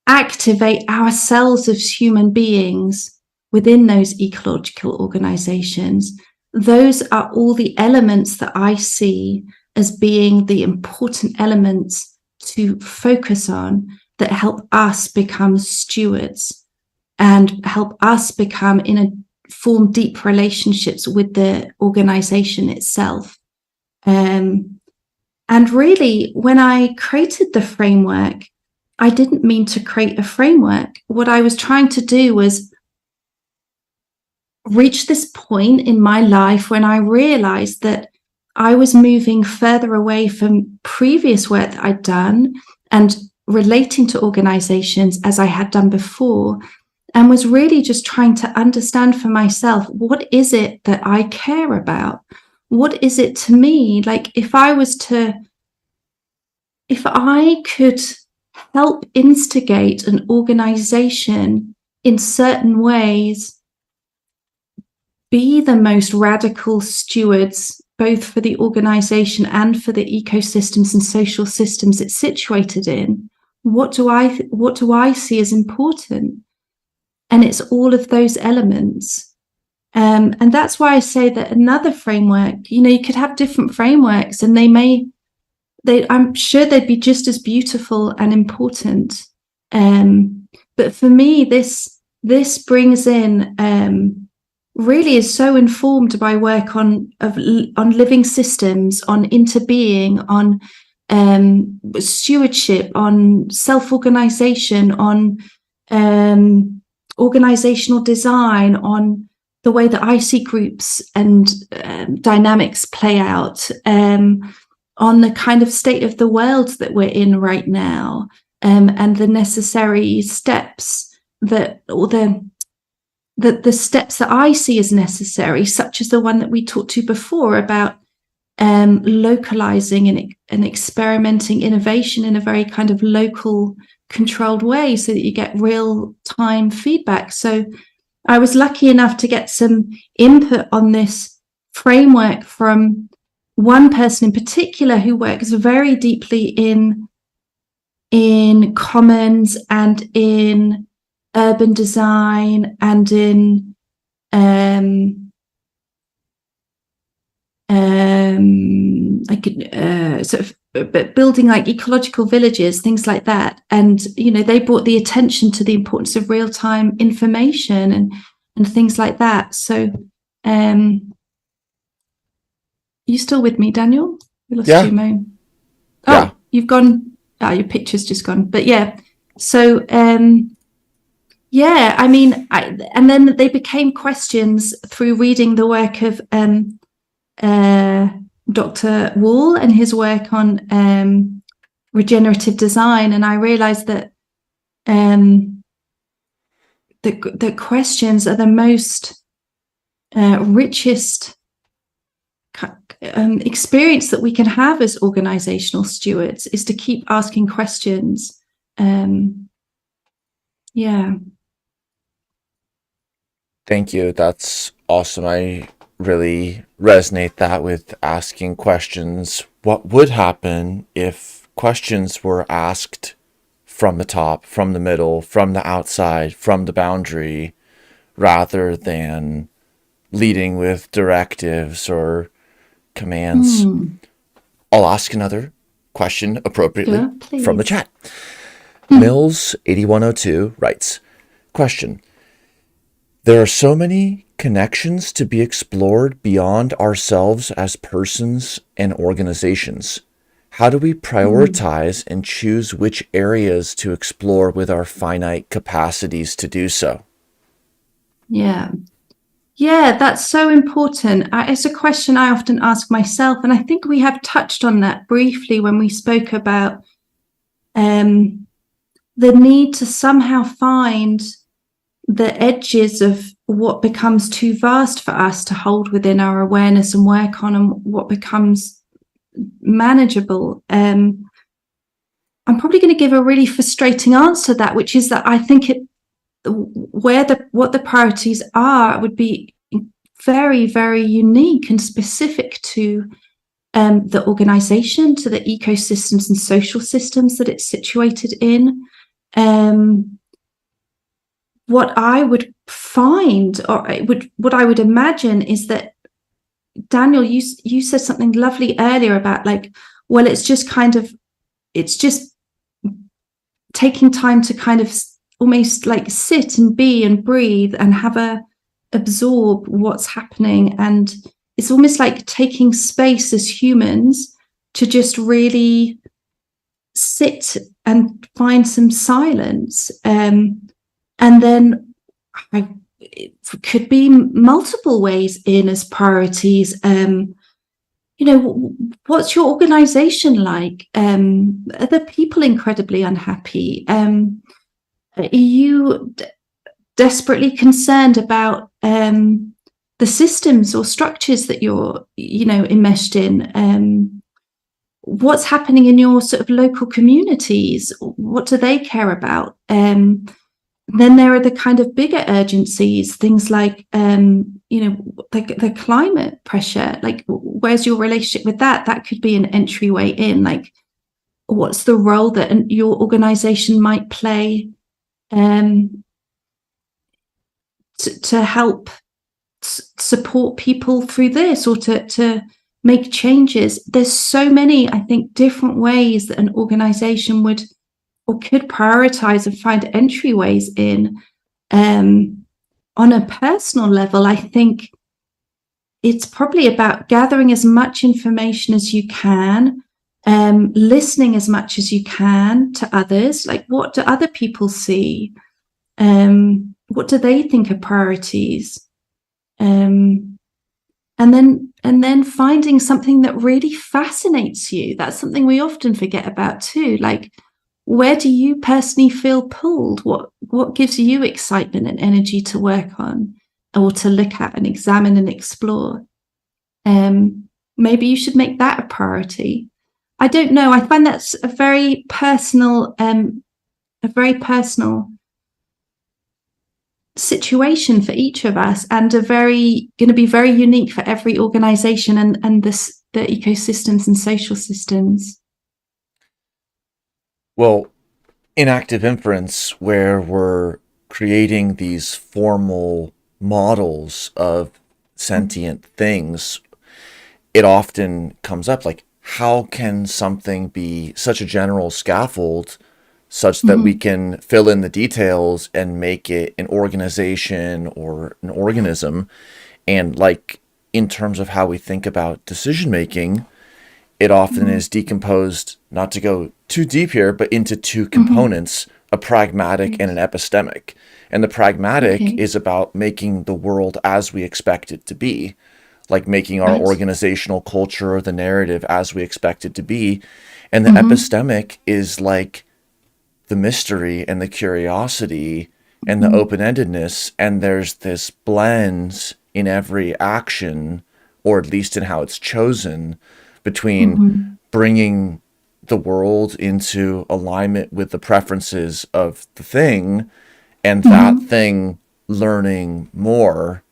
Speaker 2: activate ourselves as human beings within those ecological organizations. Those are all the elements that I see as being the important elements to focus on, that help us become stewards and help us form deep relationships with the organization itself. And really, when I created the framework, I didn't mean to create a framework. What I was trying to do was reached this point in my life when I realized that I was moving further away from previous work that I'd done and relating to organizations as I had done before, and was really just trying to understand for myself, what is it that I care about? What is it to me? Like, if I could help instigate an organization in certain ways, be the most radical stewards, both for the organization and for the ecosystems and social systems it's situated in, what do I see as important? And it's all of those elements. And that's why I say that another framework, you could have different frameworks and I'm sure they'd be just as beautiful and important. But for me, this brings in, really is so informed by work on living systems, on interbeing, on stewardship, on self-organization, on organizational design, on the way that I see groups and dynamics play out, on the kind of state of the world that we're in right now, and the necessary steps the steps that I see as necessary, such as the one that we talked to before about localizing and experimenting innovation in a very kind of local, controlled way so that you get real-time feedback. So I was lucky enough to get some input on this framework from one person in particular who works very deeply in commons and in urban design and in sort of building like ecological villages, things like that. And they brought the attention to the importance of real-time information and things like that. So you still with me, Daniel? We lost you a moment. Oh, yeah. You've gone. Your picture's just gone. But yeah. So yeah, I mean, and then they became questions through reading the work of Dr. Wall and his work on regenerative design, and I realized that the questions are the most richest experience that we can have as organizational stewards, is to keep asking questions. Yeah.
Speaker 1: Thank you. That's awesome. I really resonate that with asking questions. What would happen if questions were asked from the top, from the middle, from the outside, from the boundary, rather than leading with directives or commands? I'll ask another question appropriately from the chat. Mills8102 writes, question: there are so many connections to be explored beyond ourselves as persons and organizations. How do we prioritize and choose which areas to explore with our finite capacities to do so?
Speaker 2: Yeah, that's so important. It's a question I often ask myself, and I think we have touched on that briefly when we spoke about the need to somehow find the edges of what becomes too vast for us to hold within our awareness and work on, and what becomes manageable. I'm probably going to give a really frustrating answer to that, which is that I think what the priorities are would be very, very unique and specific to the organization, to the ecosystems and social systems that it's situated in. What I would find, or what I would imagine, is that, Daniel, you said something lovely earlier about it's just taking time to kind of almost like sit and be and breathe and absorb what's happening. And it's almost like taking space as humans to just really sit and find some silence. And then it could be multiple ways in as priorities. What's your organization like? Are the people incredibly unhappy? Are you desperately concerned about the systems or structures that you're, enmeshed in? What's happening in your sort of local communities? What do they care about? Then there are the kind of bigger urgencies, things like, the climate pressure. Like, where's your relationship with that? That could be an entryway in. Like, what's the role that your organization might play to help support people through this, or to make changes? There's so many, I think, different ways that an organization would or could prioritize and find entryways in. On a personal level, I think it's probably about gathering as much information as you can, listening as much as you can to others. Like, what do other people see? What do they think are priorities? And then finding something that really fascinates you. That's something we often forget about too. Like, where do you personally feel pulled? What gives you excitement and energy to work on, or to look at and examine and explore? Maybe you should make that a priority. I don't know. I find that's a very personal situation for each of us, and going to be very unique for every organization and the ecosystems and social systems.
Speaker 1: Well, in active inference, where we're creating these formal models of sentient things, it often comes up like, how can something be such a general scaffold such that we can fill in the details and make it an organization or an organism? And like, in terms of how we think about decision making, it often is decomposed, not to go too deep here, but into two components, a pragmatic and an epistemic. And the pragmatic is about making the world as we expect it to be, like making our organizational culture or the narrative as we expect it to be. And the epistemic is like the mystery and the curiosity and the open-endedness. And there's this blend in every action, or at least in how it's chosen, between bringing the world into alignment with the preferences of the thing, and that thing learning more.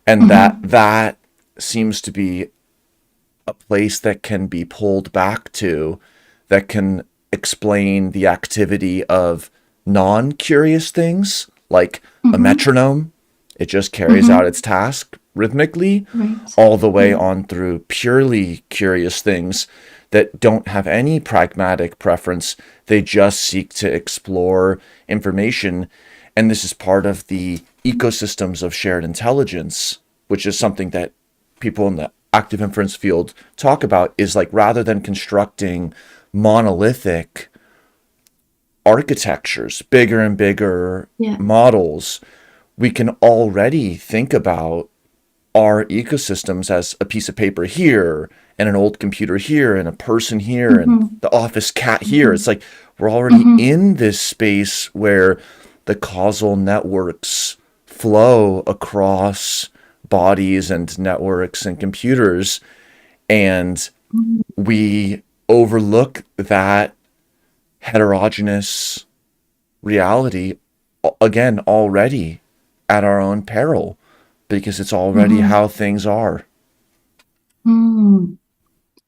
Speaker 1: And that seems to be a place that can be pulled back to, that can explain the activity of non-curious things, like a metronome. It just carries out its task rhythmically, all the way on through purely curious things that don't have any pragmatic preference. They just seek to explore information. And this is part of the ecosystems of shared intelligence, which is something that people in the active inference field talk about, is like, rather than constructing monolithic architectures, bigger and bigger models, we can already think about our ecosystems as a piece of paper here, and an old computer here, and a person here, and the office cat here. It's like, we're already in this space where the causal networks flow across bodies and networks and computers, and we overlook that heterogeneous reality, again, already at our own peril, because it's already how things are.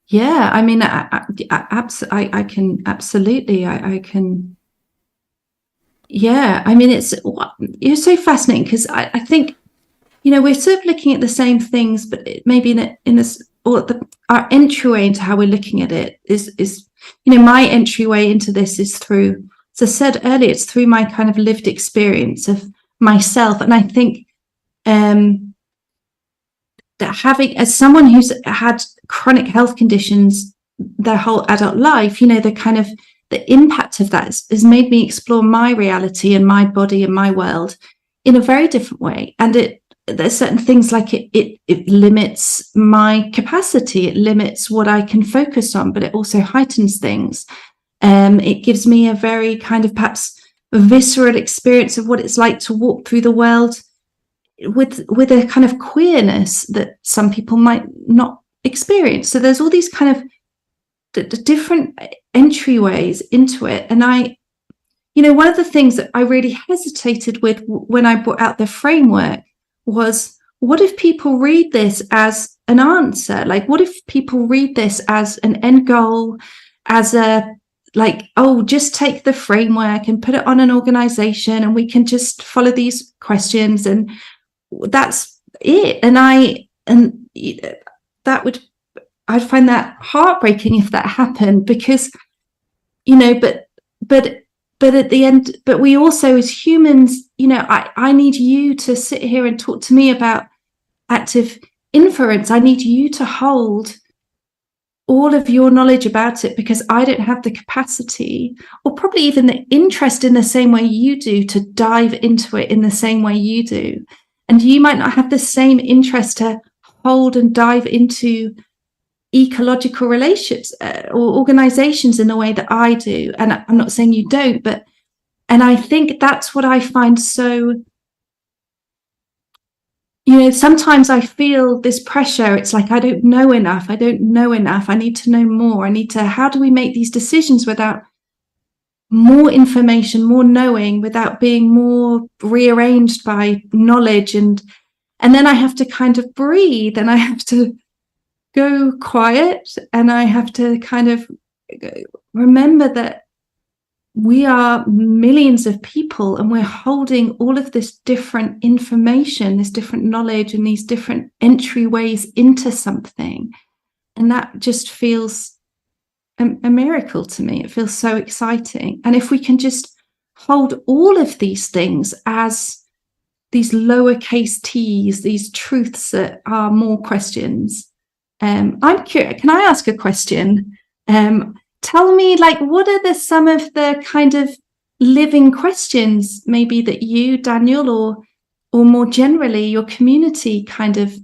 Speaker 2: Yeah, I mean, I can absolutely, I can. Yeah, I mean, it's so fascinating, because I think, we're sort of looking at the same things, but maybe in this, or our entryway into how we're looking at it is my entryway into this is through, as I said earlier, it's through my kind of lived experience of myself. And I think that having, as someone who's had chronic health conditions their whole adult life, the impact of that has made me explore my reality and my body and my world in a very different way. And there's certain things like it limits my capacity, it limits what I can focus on, but it also heightens things. It gives me a very kind of perhaps visceral experience of what it's like to walk through the world with a kind of queerness that some people might not experience. So there's all these kind of different entryways into it. And one of the things that I really hesitated with when I brought out the framework was, what if people read this as an answer? Like, what if people read this as an end goal, as a, like, oh, just take the framework and put it on an organization and we can just follow these questions and that's it. I'd find that heartbreaking if that happened, because, but at the end, but we also as humans, I need you to sit here and talk to me about active inference. I need you to hold all of your knowledge about it, because I don't have the capacity or probably even the interest in the same way you do to dive into it in the same way you do. And you might not have the same interest to hold and dive into ecological relationships or organizations in the way that I do. And I'm not saying you don't, and I think that's what I find so, sometimes I feel this pressure. It's like, I don't know enough. I need to know more. How do we make these decisions without more information, more knowing, without being more rearranged by knowledge? And then I have to kind of breathe, and I have to go quiet, and I have to kind of remember that we are millions of people, and we're holding all of this different information, this different knowledge, and these different entryways into something. And that just feels a miracle to me. It feels so exciting. And if we can just hold all of these things as these lowercase t's, these truths that are more questions. I'm curious, can I ask a question? Tell me, like, what are some of the kind of living questions maybe that you, Daniel, or more generally your community kind of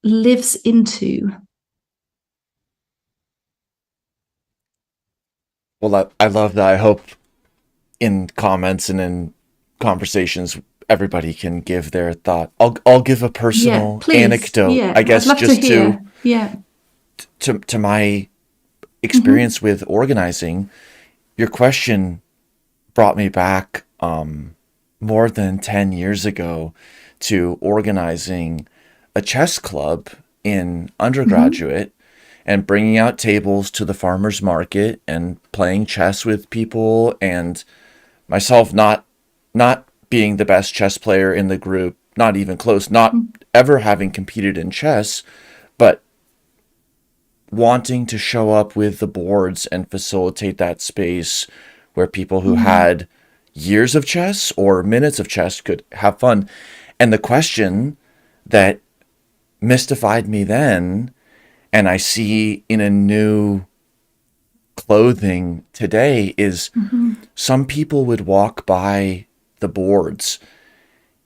Speaker 2: lives into?
Speaker 1: Well, I love that. I hope in comments and in conversations, everybody can give their thought. I'll give a personal anecdote, I guess, just to my experience with organizing. Your question brought me back more than 10 years ago to organizing a chess club in undergraduate and bringing out tables to the farmer's market and playing chess with people, and myself not being the best chess player in the group, not even close, not ever having competed in chess, but wanting to show up with the boards and facilitate that space where people who had years of chess or minutes of chess could have fun. And the question that mystified me then, and I see in a new clothing today, is some people would walk by the boards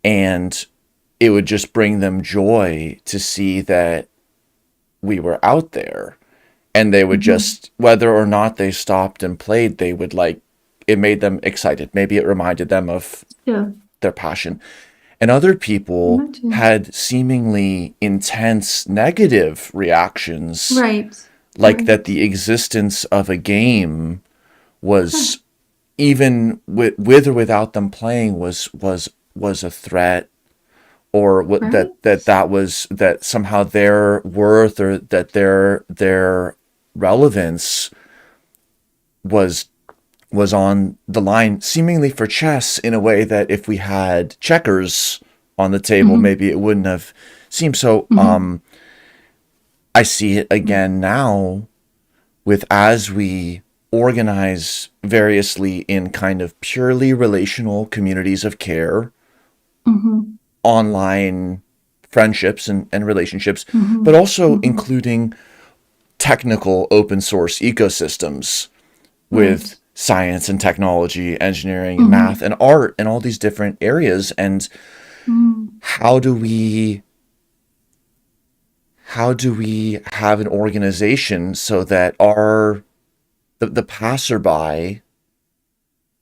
Speaker 1: and it would just bring them joy to see that we were out there, and they would just, whether or not they stopped and played, they would, like, it made them excited. Maybe it reminded them of their passion. And other people had seemingly intense negative reactions, like that the existence of a game was, even with or without them playing, was a threat, or that somehow their worth, or that their relevance was on the line, seemingly for chess, in a way that if we had checkers on the table, maybe it wouldn't have seemed so. I see it again now as we organize variously in kind of purely relational communities of care, online friendships and relationships, but also including technical open source ecosystems with science and technology, engineering and math and art and all these different areas. And
Speaker 2: Mm.
Speaker 1: How do we have an organization so that the passerby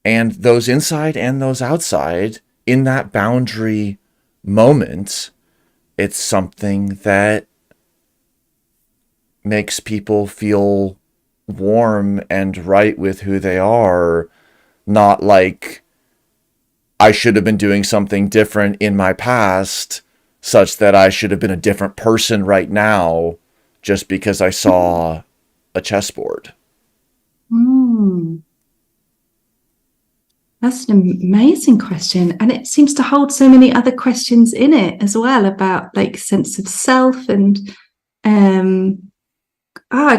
Speaker 1: and those inside and those outside in that boundary moment, it's something that makes people feel warm and right with who they are, not like I should have been doing something different in my past, such that I should have been a different person right now just because I saw a chessboard.
Speaker 2: Mm. That's an amazing question. And it seems to hold so many other questions in it as well about like sense of self and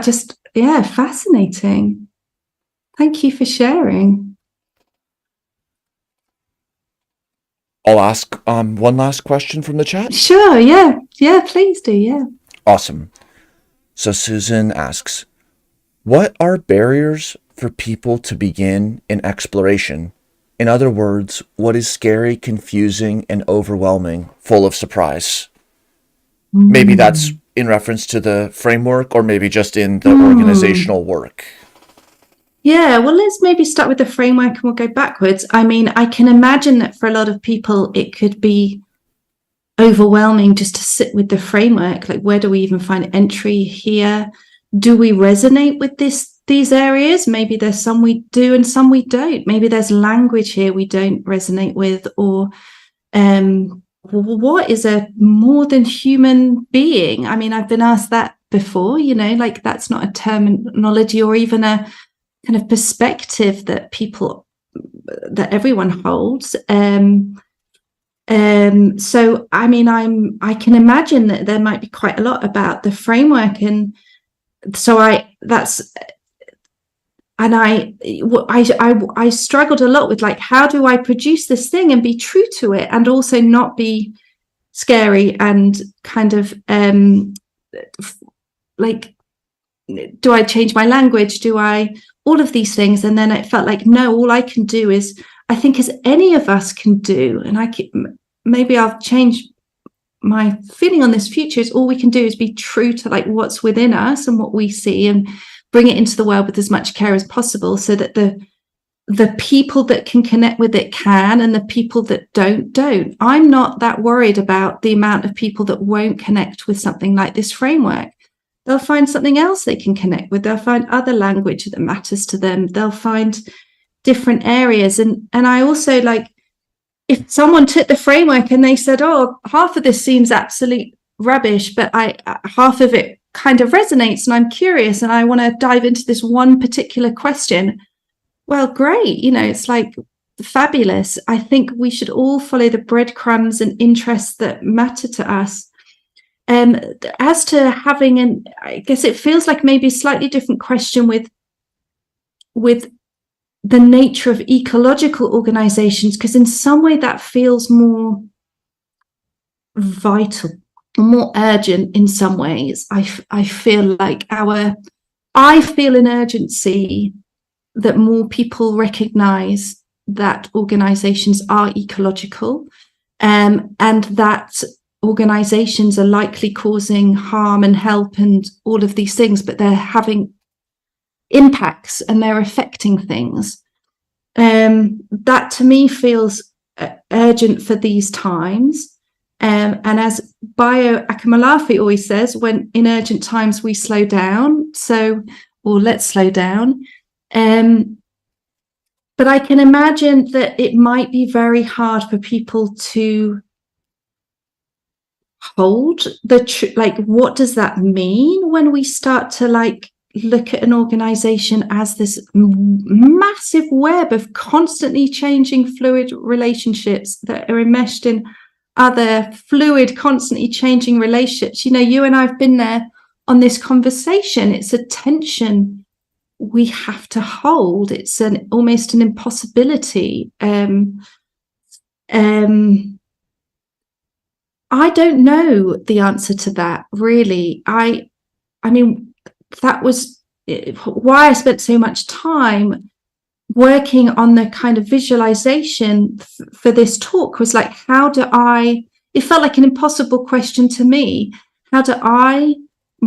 Speaker 2: just yeah, fascinating. Thank you for sharing.
Speaker 1: I'll ask one last question from the chat.
Speaker 2: Sure, yeah. Yeah, please do, yeah.
Speaker 1: Awesome. So Susan asks, what are barriers for people to begin an exploration? In other words, what is scary, confusing, and overwhelming, full of surprise? Maybe that's in reference to the framework, or maybe just in the organizational work.
Speaker 2: Yeah, well, let's maybe start with the framework and we'll go backwards. I mean, I can imagine that for a lot of people, it could be overwhelming just to sit with the framework. Like, where do we even find entry here? Do we resonate with these areas? Maybe there's some we do and some we don't. Maybe there's language here we don't resonate with, or what is a more than human being? I mean, I've been asked that before, like that's not a terminology or even a kind of perspective that that everyone holds. So I mean, I can imagine that there might be quite a lot about the framework, and so I struggled a lot with like, how do I produce this thing and be true to it and also not be scary and kind of like, do I change my language? Do I all of these things? And then it felt like, no, all I can do is, I think as any of us can do, and maybe I'll change my feeling on this future, is all we can do is be true to like what's within us and what we see and bring it into the world with as much care as possible, so that the people that can connect with it can, and the people that don't. I'm not that worried about the amount of people that won't connect with something like this framework. They'll find something else they can connect with. They'll find other language that matters to them. They'll find different areas. And I also like, if someone took the framework and they said, oh, half of this seems absolute rubbish, but half of it kind of resonates and I'm curious and I want to dive into this one particular question. Well, great. It's like fabulous. I think we should all follow the breadcrumbs and interests that matter to us. As to having I guess it feels like maybe a slightly different question with the nature of ecological organizations, because in some way that feels more vital, more urgent in some ways. I feel like I feel an urgency that more people recognize that organizations are ecological, and that organizations are likely causing harm and help and all of these things, but they're having impacts and they're affecting things. That to me feels urgent for these times. And as Bayo Akamalafi always says, when in urgent times we slow down, or let's slow down. But I can imagine that it might be very hard for people to hold like, what does that mean when we start to like look at an organization as this massive web of constantly changing fluid relationships that are enmeshed in other fluid, constantly changing relationships. You and I've been there on this conversation. It's a tension we have to hold. It's almost an impossibility. I don't know the answer to that, really. I mean, that was why I spent so much time working on the kind of visualization for this talk was like, it felt like an impossible question to me. How do I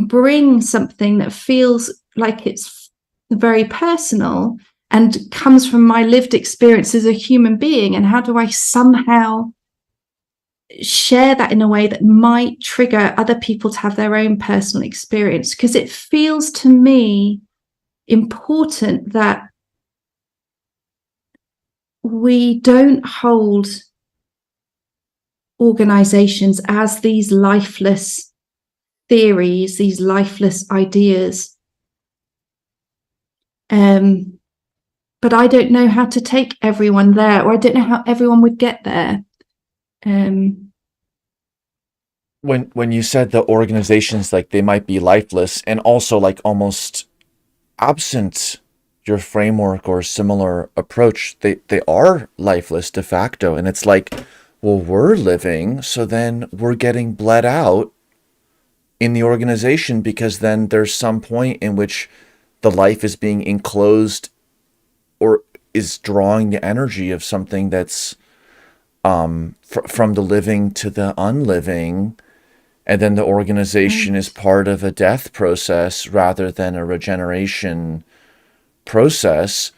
Speaker 2: bring something that feels like it's very personal and comes from my lived experience as a human being? And how do I somehow share that in a way that might trigger other people to have their own personal experience? Because it feels to me important that we don't hold organizations as these lifeless theories, these lifeless ideas. But I don't know how to take everyone there, or I don't know how everyone would get there.
Speaker 1: When you said the organizations, like they might be lifeless and also like almost absent your framework or similar approach, they are lifeless de facto. And it's like, well, we're living, so then we're getting bled out in the organization, because then there's some point in which the life is being enclosed or is drawing the energy of something that's from the living to the unliving. And then the organization is part of a death process rather than a regeneration process.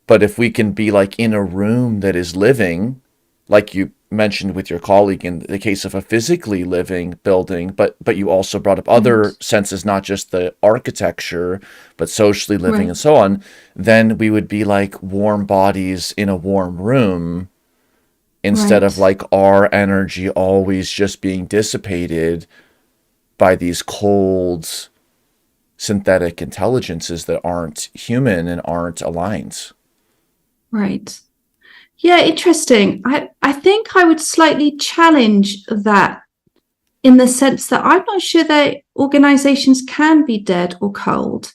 Speaker 1: But if we can be like in a room that is living, like you mentioned with your colleague in the case of a physically living building, but you also brought up other senses, not just the architecture, but socially living and so on, then we would be like warm bodies in a warm room, instead of like our energy always just being dissipated by these cold synthetic intelligences that aren't human and aren't aligned.
Speaker 2: Right. Yeah, interesting. I think I would slightly challenge that, in the sense that I'm not sure that organizations can be dead or cold.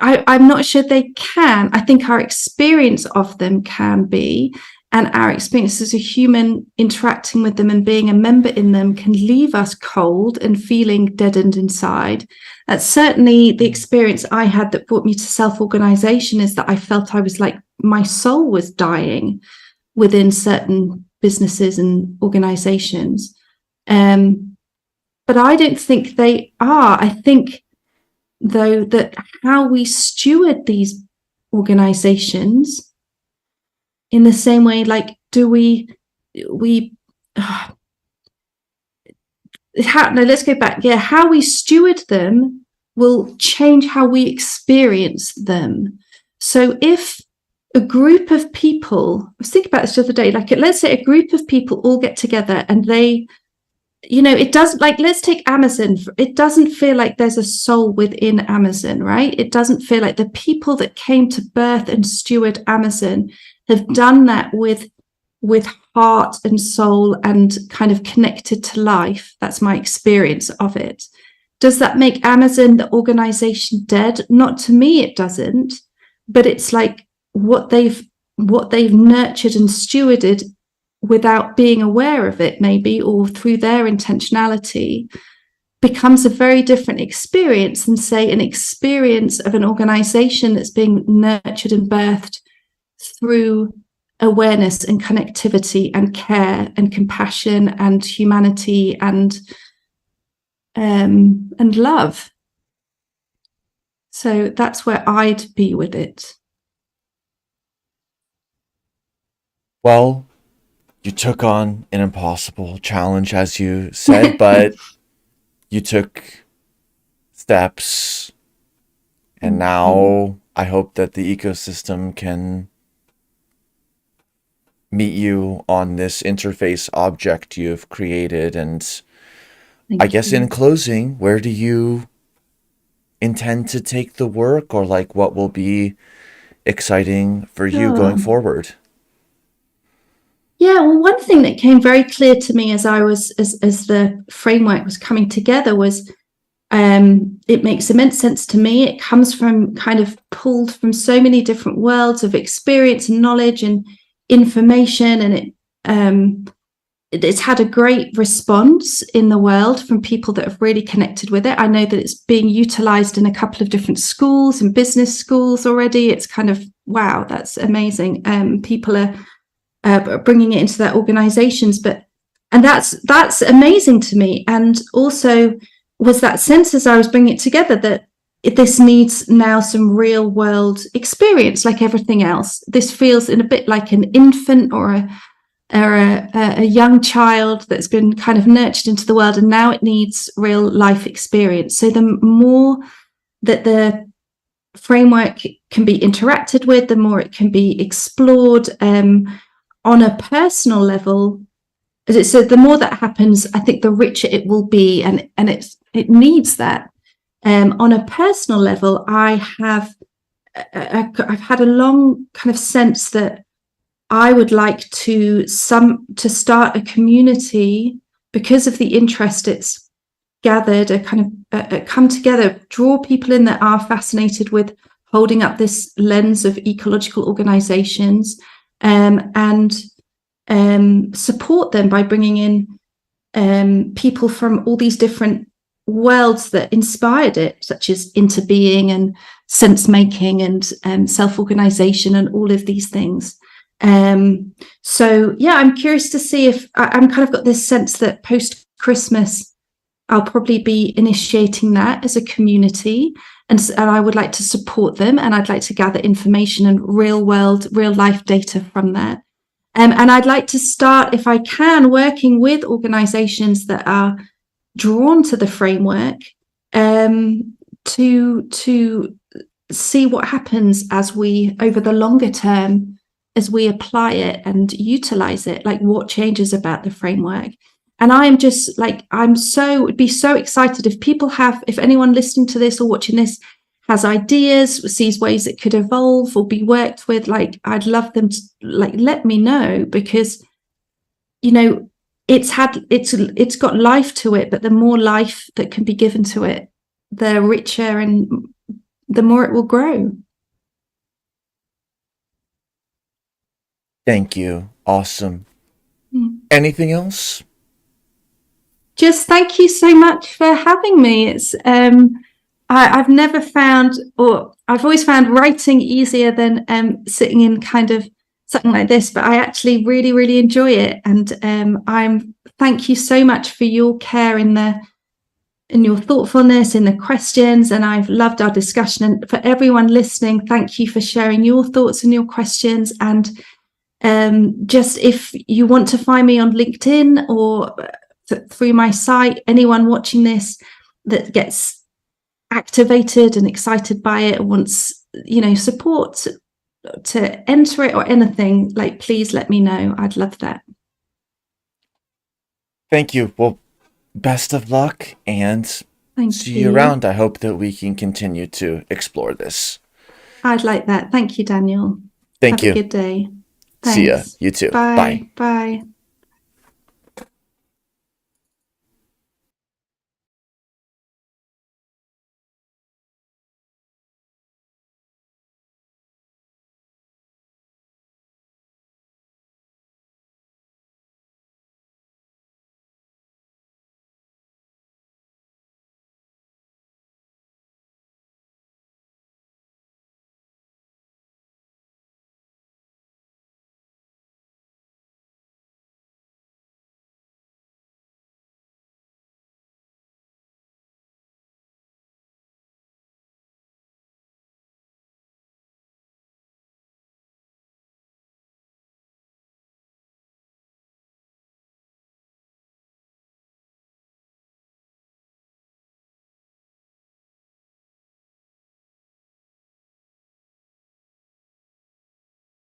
Speaker 2: I'm not sure they can. I think our experience of them can be, and our experience as a human interacting with them and being a member in them can leave us cold and feeling deadened inside. That's certainly the experience I had that brought me to self-organization, is that I felt I was like, my soul was dying within certain businesses and organizations. But I don't think they are. I think, though, that how we steward these organizations, in the same way, like, let's go back. Yeah, how we steward them will change how we experience them. So if a group of people, I was thinking about this the other day, like, let's say a group of people all get together and they, it doesn't, like, let's take Amazon. It doesn't feel like there's a soul within Amazon, right? It doesn't feel like the people that came to birth and steward Amazon have done that with heart and soul and kind of connected to life. That's my experience of it. Does that make Amazon, the organization, dead? Not to me, it doesn't. But it's like what they've nurtured and stewarded without being aware of it, maybe, or through their intentionality, becomes a very different experience than, say, an experience of an organization that's being nurtured and birthed through awareness and connectivity and care and compassion and humanity and love. So that's where I'd be with it.
Speaker 1: Well, you took on an impossible challenge, as you said, but you took steps, and now I hope that the ecosystem can meet you on this interface object you've created. And I guess in closing, where do you intend to take the work, or like what will be exciting for you going forward?
Speaker 2: Yeah, well, one thing that came very clear to me as the framework was coming together was, it makes immense sense to me. It comes from, kind of pulled from so many different worlds of experience and knowledge and information, and it's had a great response in the world from people that have really connected with it. I know that it's being utilized in a couple of different schools and business schools already. It's kind of, wow, that's amazing. People are bringing it into their organizations, and that's amazing to me. And also was that sense as I was bringing it together that this needs now some real world experience, like everything else. This feels in a bit like an infant or a young child that's been kind of nurtured into the world, and now it needs real life experience. So the more that the framework can be interacted with, the more it can be explored on a personal level. So the more that happens, I think the richer it will be, and it needs that. On a personal level, I've had a long kind of sense that I would like to start a community because of the interest it's gathered, a come together, draw people in that are fascinated with holding up this lens of ecological organisations, and support them by bringing in people from all these different worlds that inspired it, such as interbeing and sense making and self-organisation and all of these things. So yeah, I'm curious to see if I'm kind of got this sense that post Christmas I'll probably be initiating that as a community, and I would like to support them, and I'd like to gather information and real life data from that. And I'd like to start, if I can, working with organisations that are drawn to the framework, to see what happens as we, over the longer term, as we apply it and utilize it, like what changes about the framework. And I am just like, would be so excited if anyone listening to this or watching this has ideas, sees ways it could evolve or be worked with, like I'd love them to let me know, because it's got life to it, but the more life that can be given to it, the richer and the more it will grow.
Speaker 1: Thank you. Awesome. Anything else?
Speaker 2: Just thank you so much for having me. It's I've never found, or I've always found writing easier than sitting in kind of something like this, but I actually really, really enjoy it. And thank you so much for your care in your thoughtfulness in the questions, and I've loved our discussion. And for everyone listening, thank you for sharing your thoughts and your questions. And just if you want to find me on LinkedIn or through my site, anyone watching this that gets activated and excited by it, wants support to enter it or anything, please let me know. I'd love that.
Speaker 1: Thank you. Well, best of luck, and see you around. I hope that we can continue to explore this.
Speaker 2: I'd like that. Thank you, Daniel.
Speaker 1: Thank you.
Speaker 2: Have a good day. Thanks.
Speaker 1: See ya. You too.
Speaker 2: Bye.
Speaker 1: Bye.
Speaker 2: Bye.